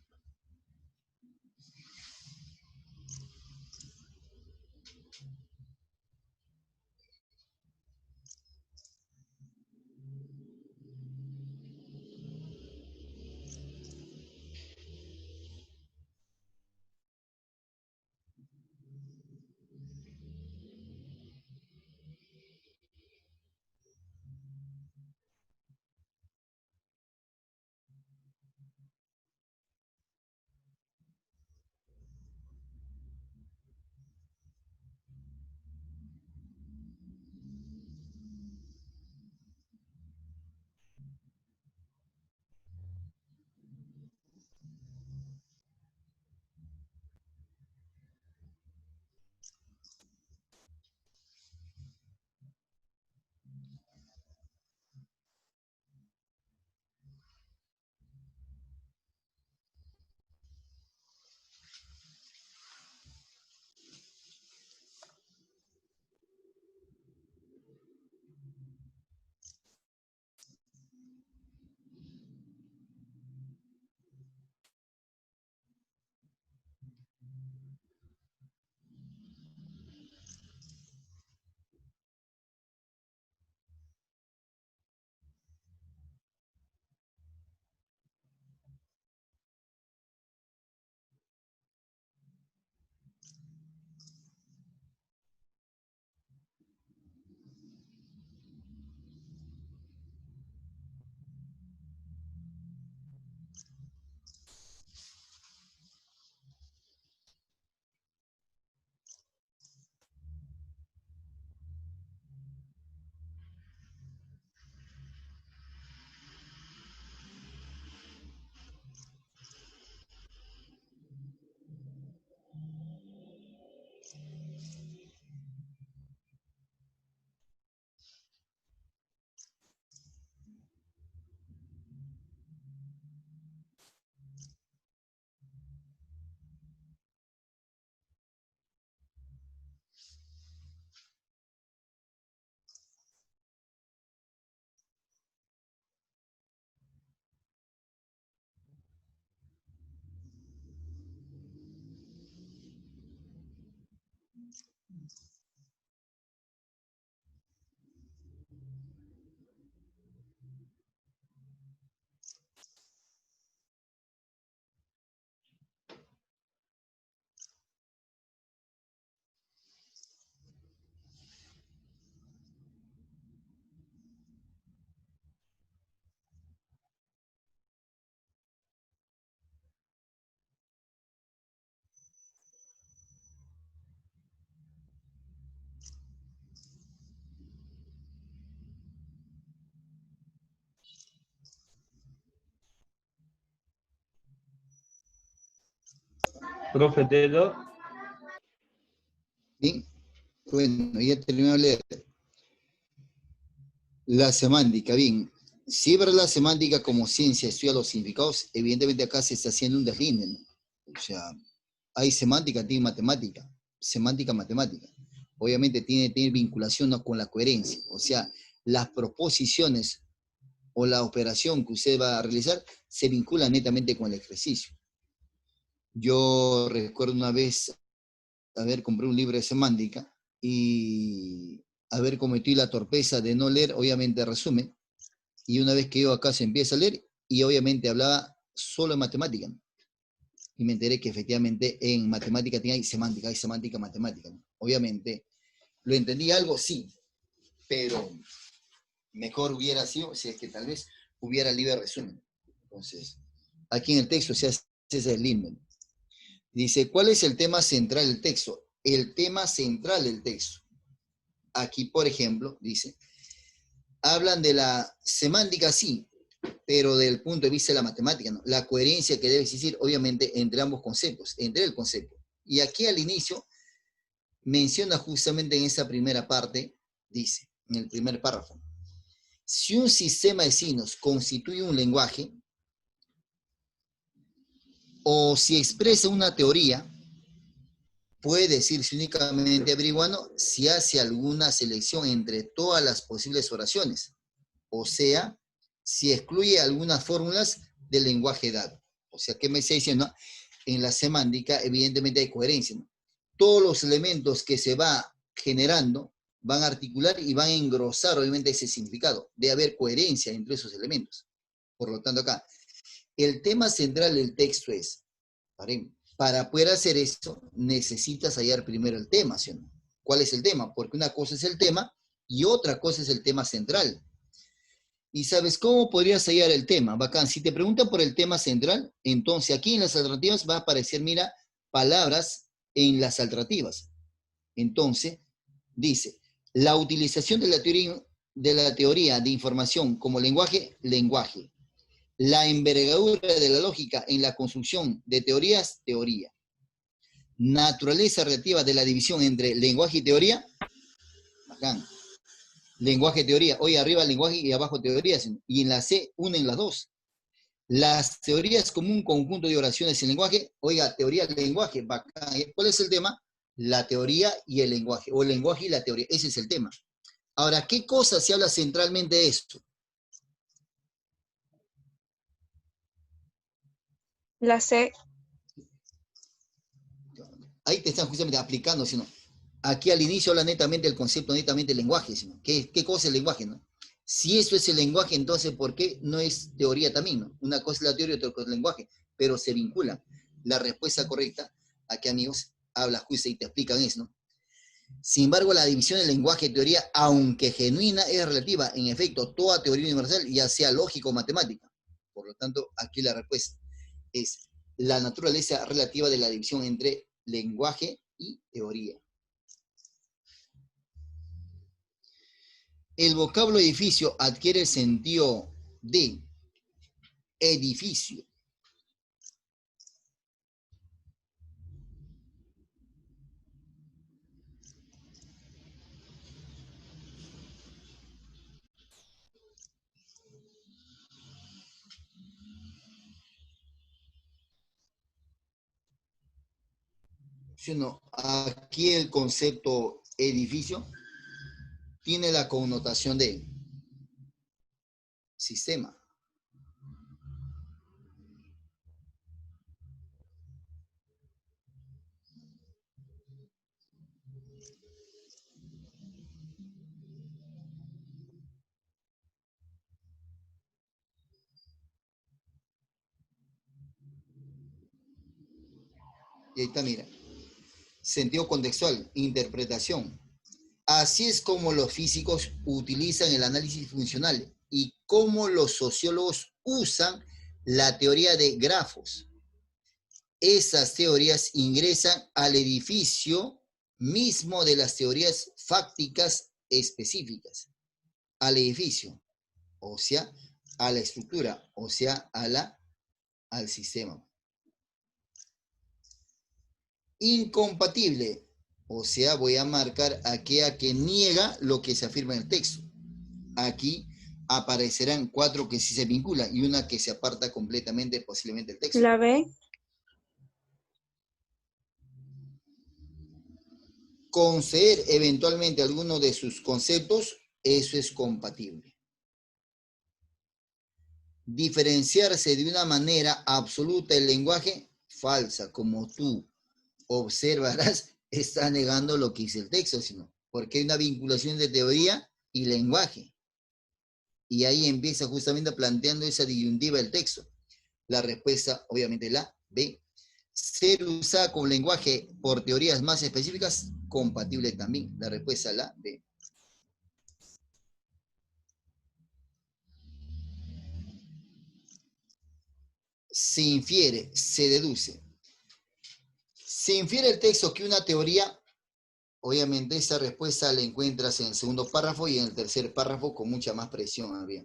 Profe Telo, Bien, bueno, ya terminé de leer. La semántica, bien. Si ver la semántica como ciencia, estudia los significados, evidentemente acá se está haciendo un deslinde, ¿no? O sea, hay semántica, tiene matemática, semántica, matemática. Obviamente tiene vinculación, ¿no?, con la coherencia. O sea, las proposiciones o la operación que usted va a realizar se vincula netamente con el ejercicio. Yo recuerdo una vez compré un libro de semántica y haber cometido la torpeza de no leer, obviamente, resumen, y una vez que yo acá se empieza a leer, y obviamente hablaba solo en matemática, ¿no? Y me enteré que efectivamente en matemática hay semántica, matemática, ¿no? Obviamente, ¿lo entendí algo? Sí, pero mejor hubiera sido si es que tal vez hubiera libre resumen. Entonces, aquí en el texto se hace ese lindo. Dice, ¿cuál es el tema central del texto? El tema central del texto. Aquí, por ejemplo, dice, hablan de la semántica, sí, pero desde el punto de vista de la matemática, ¿no? La coherencia que debe existir, obviamente, entre ambos conceptos, entre el concepto. Y aquí al inicio menciona justamente en esa primera parte, dice, en el primer párrafo, si un sistema de signos constituye un lenguaje, o si expresa una teoría, puede decirse únicamente averiguando si hace alguna selección entre todas las posibles oraciones, o sea, si excluye algunas fórmulas del lenguaje dado. O sea, ¿qué me está diciendo? En la semántica, evidentemente hay coherencia, ¿no? Todos los elementos que se va generando van a articular y van a engrosar, obviamente, ese significado. Debe haber coherencia entre esos elementos. Por lo tanto, acá, el tema central del texto es, para poder hacer esto, necesitas hallar primero el tema, ¿sí o no? ¿Cuál es el tema? Porque una cosa es el tema y otra cosa es el tema central. ¿Y sabes cómo podrías hallar el tema? Bacán. Si te preguntan por el tema central, entonces aquí en las alternativas va a aparecer, mira, palabras en las alternativas. Entonces, dice, la utilización de la teoría de información como lenguaje, lenguaje. La envergadura de la lógica en la construcción de teorías, teoría. Naturaleza relativa de la división entre lenguaje y teoría, bacán. Lenguaje, teoría. Hoy arriba lenguaje y abajo teorías. Y en la C unen las dos. Las teorías como un conjunto de oraciones en lenguaje. Oiga, teoría, lenguaje, bacán. ¿Cuál es el tema? La teoría y el lenguaje. O el lenguaje y la teoría. Ese es el tema. Ahora, ¿qué cosa se habla centralmente de esto? La C. Ahí te están justamente aplicando, sino aquí al inicio habla netamente del concepto, netamente del lenguaje, sino ¿qué cosa es el lenguaje, no? Si eso es el lenguaje, entonces ¿por qué no es teoría también, no? Una cosa es la teoría y otra cosa es el lenguaje, pero se vinculan. La respuesta correcta, aquí amigos, habla justo y te explican eso, ¿no? Sin embargo, la división del lenguaje y teoría, aunque genuina, es relativa. En efecto, toda teoría universal, ya sea lógica o matemática. Por lo tanto, aquí la respuesta es la naturaleza relativa de la división entre lenguaje y teoría. El vocablo edificio adquiere el sentido de edificio. Sino aquí el concepto edificio tiene la connotación de sistema. Y ahí está, mira. Sentido contextual, interpretación. Así es como los físicos utilizan el análisis funcional y cómo los sociólogos usan la teoría de grafos. Esas teorías ingresan al edificio mismo de las teorías fácticas específicas, al edificio, o sea, a la estructura, o sea, al sistema. Incompatible, o sea, voy a marcar aquella que niega lo que se afirma en el texto. Aquí aparecerán 4 que sí se vinculan y una que se aparta completamente, posiblemente, del texto. La B. Conceder eventualmente alguno de sus conceptos, eso es compatible. Diferenciarse de una manera absoluta el lenguaje, falsa, como tú observarás, está negando lo que dice el texto, sino porque hay una vinculación de teoría y lenguaje. Y ahí empieza justamente planteando esa disyuntiva del texto. La respuesta, obviamente, la B. Ser usada como lenguaje por teorías más específicas, compatible también. La respuesta, la B. Se infiere, se deduce. Se infiere el texto que una teoría, obviamente esa respuesta la encuentras en el segundo párrafo y en el tercer párrafo con mucha más presión habría.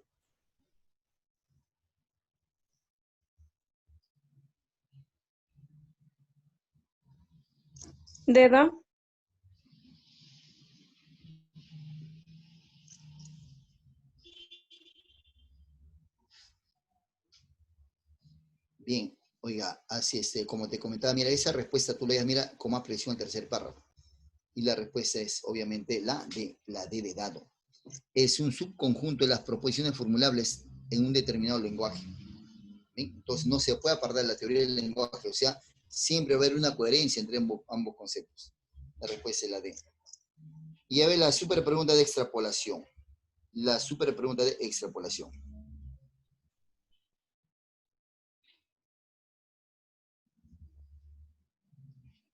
Dedo. Bien, oiga, así es, como te comentaba, mira, esa respuesta tú le das, mira, con más presión el tercer párrafo. Y la respuesta es, obviamente, la D de dado. Es un subconjunto de las proposiciones formulables en un determinado lenguaje. ¿Bien? Entonces, no se puede apartar la teoría del lenguaje, o sea, siempre va a haber una coherencia entre ambos conceptos. La respuesta es la D. Y a ver la super pregunta de extrapolación. La super pregunta de extrapolación.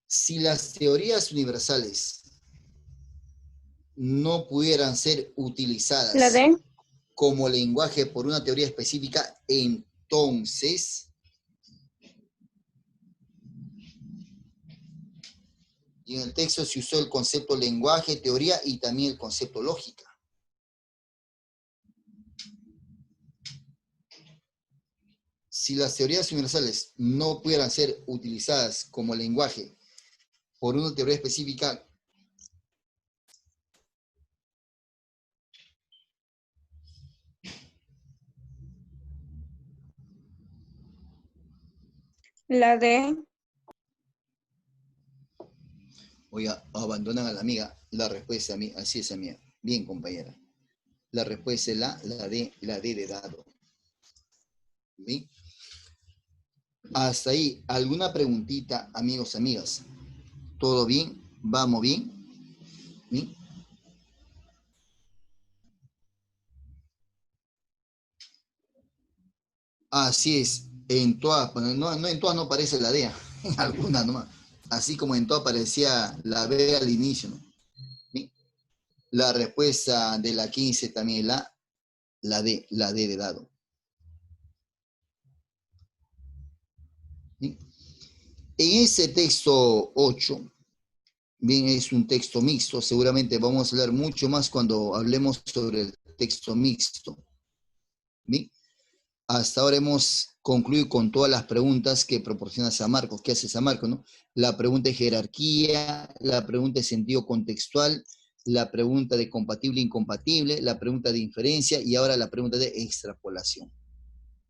Si las teorías universales no pudieran ser La utilizadas D. como lenguaje por una teoría específica, entonces, y en el texto se usó el concepto lenguaje, teoría y también el concepto lógica. Si las teorías universales no pudieran ser utilizadas como lenguaje por una teoría específica, La D. oiga, abandonan a la amiga. La respuesta a mí, así es, amiga. Bien, compañera. La respuesta es la D de dado. ¿Bien? Hasta ahí, ¿alguna preguntita, amigos, amigas? ¿Todo bien? ¿Vamos bien? ¿Bien? Así es, en todas, no en todas no aparece la D, en algunas nomás. Así como en todas aparecía la B al inicio, ¿no? ¿Sí? La respuesta de la 15 también es la D de dado. ¿Sí? En ese texto 8, bien, es un texto mixto, seguramente vamos a hablar mucho más cuando hablemos sobre el texto mixto. ¿Sí? Hasta ahora hemos concluido con todas las preguntas que proporciona San Marcos, que hace San Marcos, ¿no? La pregunta de jerarquía, la pregunta de sentido contextual, la pregunta de compatible e incompatible, la pregunta de inferencia y ahora la pregunta de extrapolación.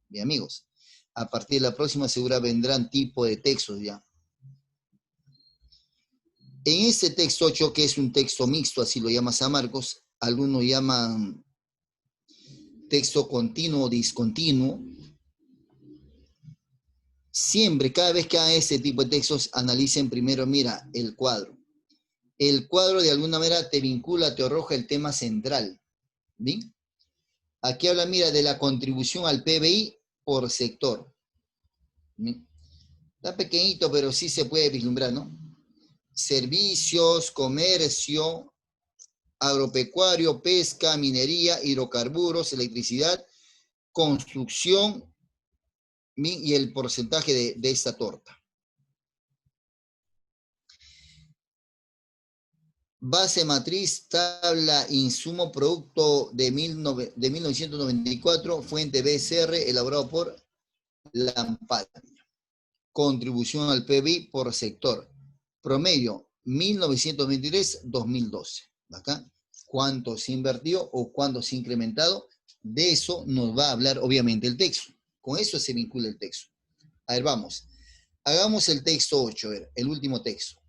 Bien, amigos, a partir de la próxima segura vendrán tipo de textos ya. En este texto 8, que es un texto mixto, así lo llama San Marcos, algunos llaman texto continuo o discontinuo. Siempre, cada vez que hagan ese tipo de textos, analicen primero, mira, el cuadro. El cuadro de alguna manera te vincula, te arroja el tema central. ¿Bien? Aquí habla, mira, de la contribución al PBI por sector. ¿Bien? Está pequeñito, pero sí se puede vislumbrar, ¿no? Servicios, comercio, agropecuario, pesca, minería, hidrocarburos, electricidad, construcción y el porcentaje de esta torta. Base matriz, tabla, insumo, producto de 1994, fuente BCR, elaborado por Lampania. Contribución al PBI por sector. Promedio, 1923-2012. Acá, cuánto se invirtió o cuánto se ha incrementado. De eso nos va a hablar, obviamente, el texto. Con eso se vincula el texto. A ver, vamos. Hagamos el texto 8, a ver, el último texto.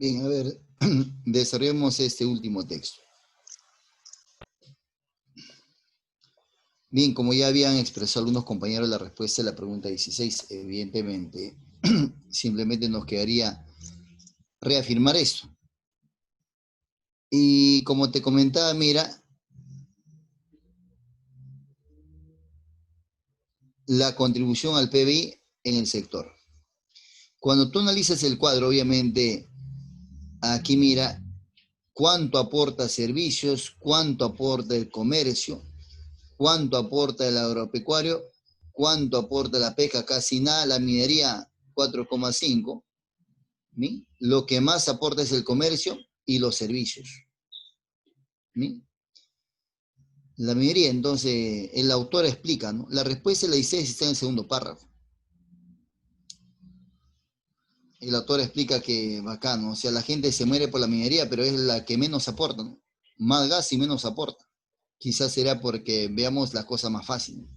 Bien, a ver, desarrollemos este último texto. Bien, como ya habían expresado algunos compañeros la respuesta a la pregunta 16, evidentemente, simplemente nos quedaría reafirmar esto. Y como te comentaba, mira, la contribución al PBI en el sector. Cuando tú analizas el cuadro, obviamente, aquí mira cuánto aporta servicios, cuánto aporta el comercio, cuánto aporta el agropecuario, cuánto aporta la pesca, casi nada, la minería 4,5. ¿Sí? Lo que más aporta es el comercio y los servicios. ¿Sí? La minería, entonces, el autor explica, ¿no? La respuesta de la 16 está en el segundo párrafo. El autor explica que bacano, o sea, la gente se muere por la minería, pero es la que menos aporta, ¿no? Más gas y menos aporta. Quizás será porque veamos las cosas más fáciles.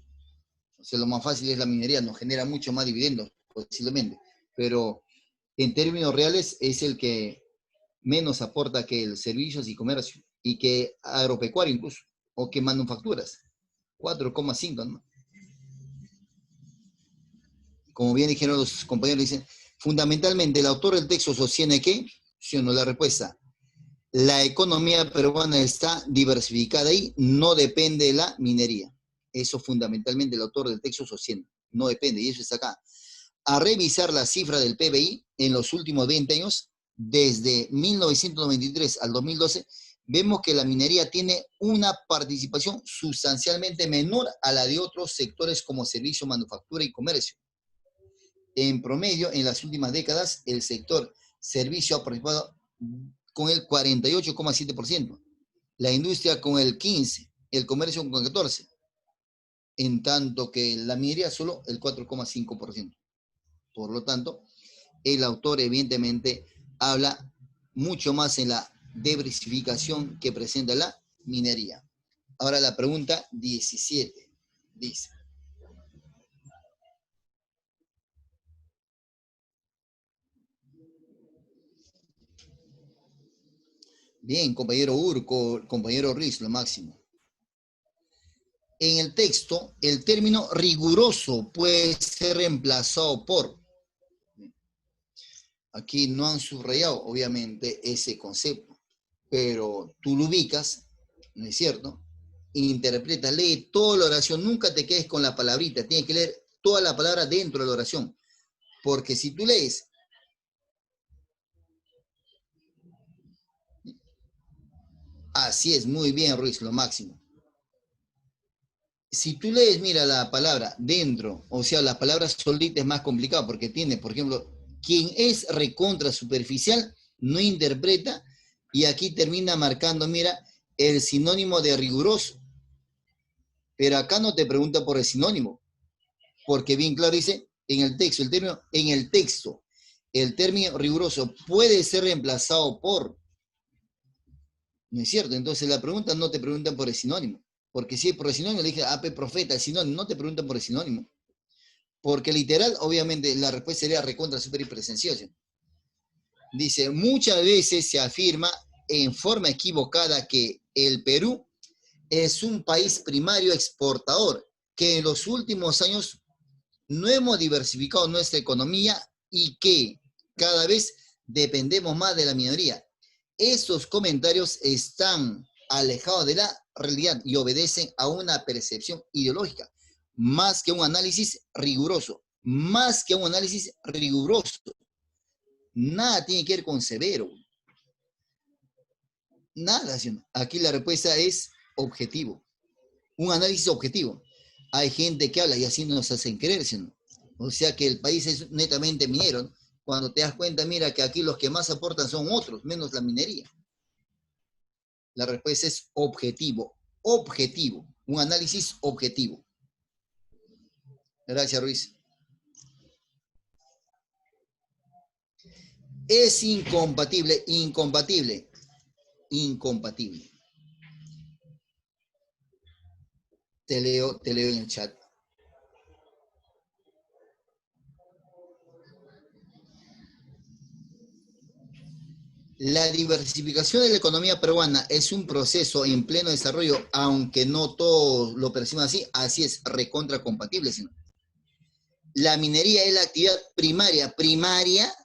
O sea, lo más fácil es la minería, nos genera mucho más dividendos, posiblemente. Pero en términos reales es el que menos aporta que el servicios y comercio, y que agropecuario incluso, o que manufacturas. 4,5, ¿no? Como bien dijeron los compañeros, dicen, fundamentalmente el autor del texto sostiene que, si o no, la respuesta, la economía peruana está diversificada y no depende de la minería. Eso fundamentalmente el autor del texto sostiene, no depende, y eso está acá. A revisar la cifra del PBI en los últimos 20 años, desde 1993 al 2012, vemos que la minería tiene una participación sustancialmente menor a la de otros sectores como servicio, manufactura y comercio. En promedio, en las últimas décadas, el sector servicio ha participado con el 48,7%, la industria con el 15%, el comercio con el 14%, en tanto que la minería solo el 4,5%. Por lo tanto, el autor evidentemente habla mucho más en la diversificación que presenta la minería. Ahora la pregunta 17 dice: bien, compañero Urco, compañero Riz, lo máximo. En el texto, el término riguroso puede ser reemplazado por... Aquí no han subrayado, obviamente, ese concepto, pero tú lo ubicas, ¿no es cierto? Interpreta, lee toda la oración, nunca te quedes con la palabrita, tienes que leer toda la palabra dentro de la oración, porque si tú lees, así es, muy bien, Ruiz, lo máximo. Si tú lees, mira, la palabra dentro, o sea, la palabra solita es más complicado, porque tiene, por ejemplo, quien es recontra superficial, no interpreta, y aquí termina marcando, mira, el sinónimo de riguroso. Pero acá no te pregunta por el sinónimo, porque bien claro dice, en el texto, el término, en el texto, el término riguroso puede ser reemplazado por, ¿no es cierto? Entonces la pregunta no te preguntan por el sinónimo, porque si es por el sinónimo, le dije, profeta, el sinónimo, no te preguntan por el sinónimo, porque literal, obviamente, la respuesta sería recontra, super y presenciosa. Dice, muchas veces se afirma en forma equivocada que el Perú es un país primario exportador, que en los últimos años no hemos diversificado nuestra economía y que cada vez dependemos más de la minoría. Estos comentarios están alejados de la realidad y obedecen a una percepción ideológica, más que un análisis riguroso, más que un análisis riguroso. Nada tiene que ver con severo. Nada. Aquí la respuesta es objetivo. Un análisis objetivo. Hay gente que habla y así nos hacen creer, ¿no? O sea que el país es netamente minero, ¿no? Cuando te das cuenta, mira que aquí los que más aportan son otros, menos la minería. La respuesta es objetivo, objetivo, un análisis objetivo. Gracias, Ruiz. Es incompatible, incompatible, incompatible. Te leo en el chat. La diversificación de la economía peruana es un proceso en pleno desarrollo, aunque no todos lo perciban así, así es, recontra compatible. Sino. La minería es la actividad primaria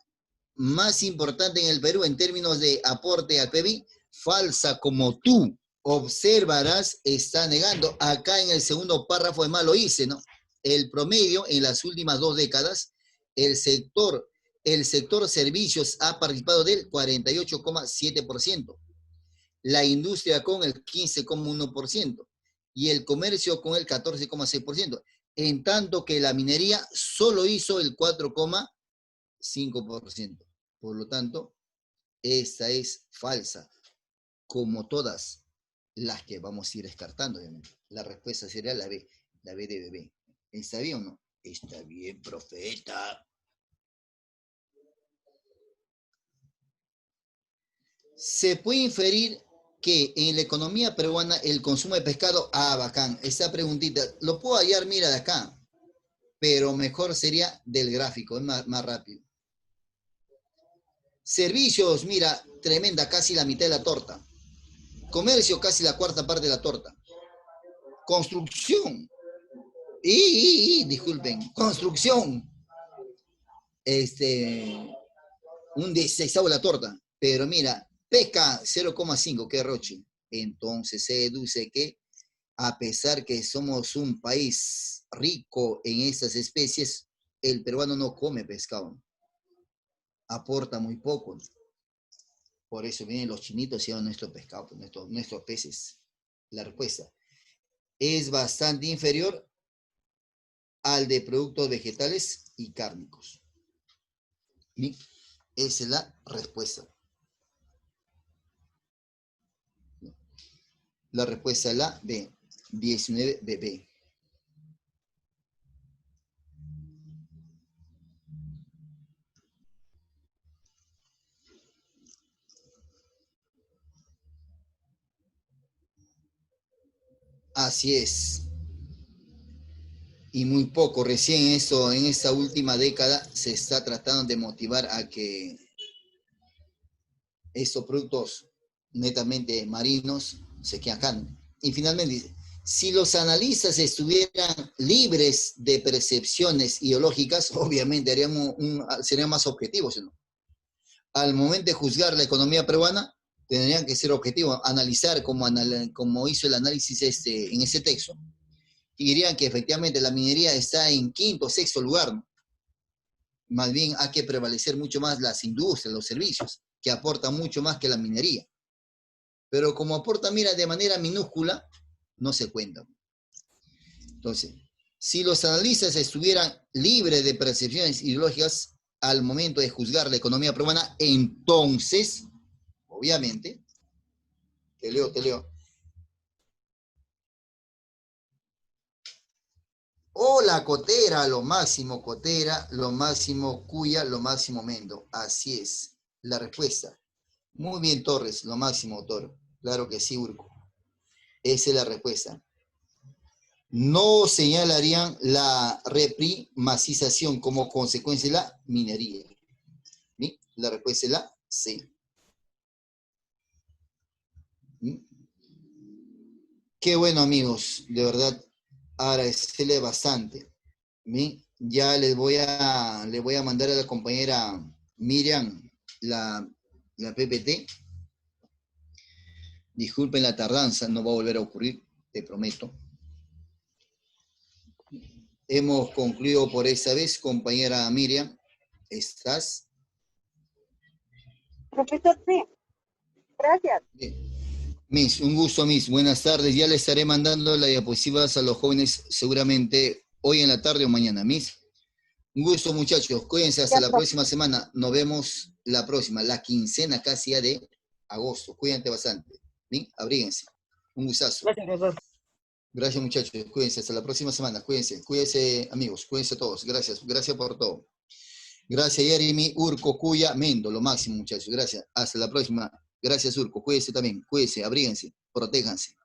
más importante en el Perú en términos de aporte al PIB, falsa como tú observarás, está negando. Acá en el segundo párrafo de más lo hice, ¿no? El promedio en las últimas 2 décadas, el sector servicios ha participado del 48,7%, la industria con el 15,1% y el comercio con el 14,6%, en tanto que la minería solo hizo el 4,5%. Por lo tanto, esta es falsa, como todas las que vamos a ir descartando, obviamente. La respuesta sería la B de bebé. ¿Está bien o no? Está bien, profeta. Se puede inferir que en la economía peruana el consumo de pescado, bacán, esa preguntita, lo puedo hallar, mira, de acá, pero mejor sería del gráfico, es más rápido. Servicios, mira, tremenda, casi la mitad de la torta. Comercio, casi la cuarta parte de la torta. Construcción. Disculpen, construcción. Un 16avo de la torta. Pero mira, pesca 0,5, qué roche. Entonces se deduce que a pesar que somos un país rico en estas especies, el peruano no come pescado. Aporta muy poco. Por eso vienen los chinitos y llevan nuestro pescado, nuestros peces. La respuesta es bastante inferior al de productos vegetales y cárnicos. ¿Sí? Esa es la respuesta. La respuesta es la B, 19BB. Así es. Y muy poco, recién eso, en esta última década se está tratando de motivar a que estos productos netamente marinos se queden acá. Y finalmente dice, si los analistas estuvieran libres de percepciones ideológicas, obviamente serían más objetivos, ¿no? Al momento de juzgar la economía peruana, tendrían que ser objetivos, analizar como hizo el análisis en ese texto, y dirían que efectivamente la minería está en quinto o sexto lugar, ¿no? Más bien hay que prevalecer mucho más las industrias, los servicios, que aportan mucho más que la minería. Pero como aporta, mira, de manera minúscula, no se cuenta. Entonces, si los analistas estuvieran libres de percepciones ideológicas al momento de juzgar la economía peruana, entonces, obviamente, te leo. Hola, Cotera, lo máximo Cuya, lo máximo Mendo. Así es, la respuesta. Muy bien, Torres, lo máximo, Toro. Claro que sí, Urco. Esa es la respuesta. No señalarían la reprimacización como consecuencia de la minería. ¿Sí? La respuesta es la C. ¿Sí? Qué bueno, amigos, de verdad, agradecerle bastante. ¿Sí? Ya le voy a mandar a la compañera Miriam la PPT. Disculpen la tardanza, no va a volver a ocurrir, te prometo. Hemos concluido por esta vez, compañera Miriam. ¿Estás? Profesor, sí. Gracias. Bien. Miss, un gusto, Miss. Buenas tardes. Ya le estaré mandando las diapositivas a los jóvenes seguramente hoy en la tarde o mañana, Miss. Un gusto, muchachos. Cuídense hasta la próxima semana. Nos vemos la próxima, la quincena casi ya de agosto. Cuídense bastante. ¿Bien? Abríguense. Un gustazo. Gracias, profesor. Gracias, muchachos. Cuídense hasta la próxima semana. Cuídense, amigos. Cuídense todos. Gracias por todo. Gracias, Jeremy, Urco, Cuya, Mendo. Lo máximo, muchachos. Gracias. Hasta la próxima. Gracias, Urco. Cuídense también. Cuídense, abríguense, protéjanse.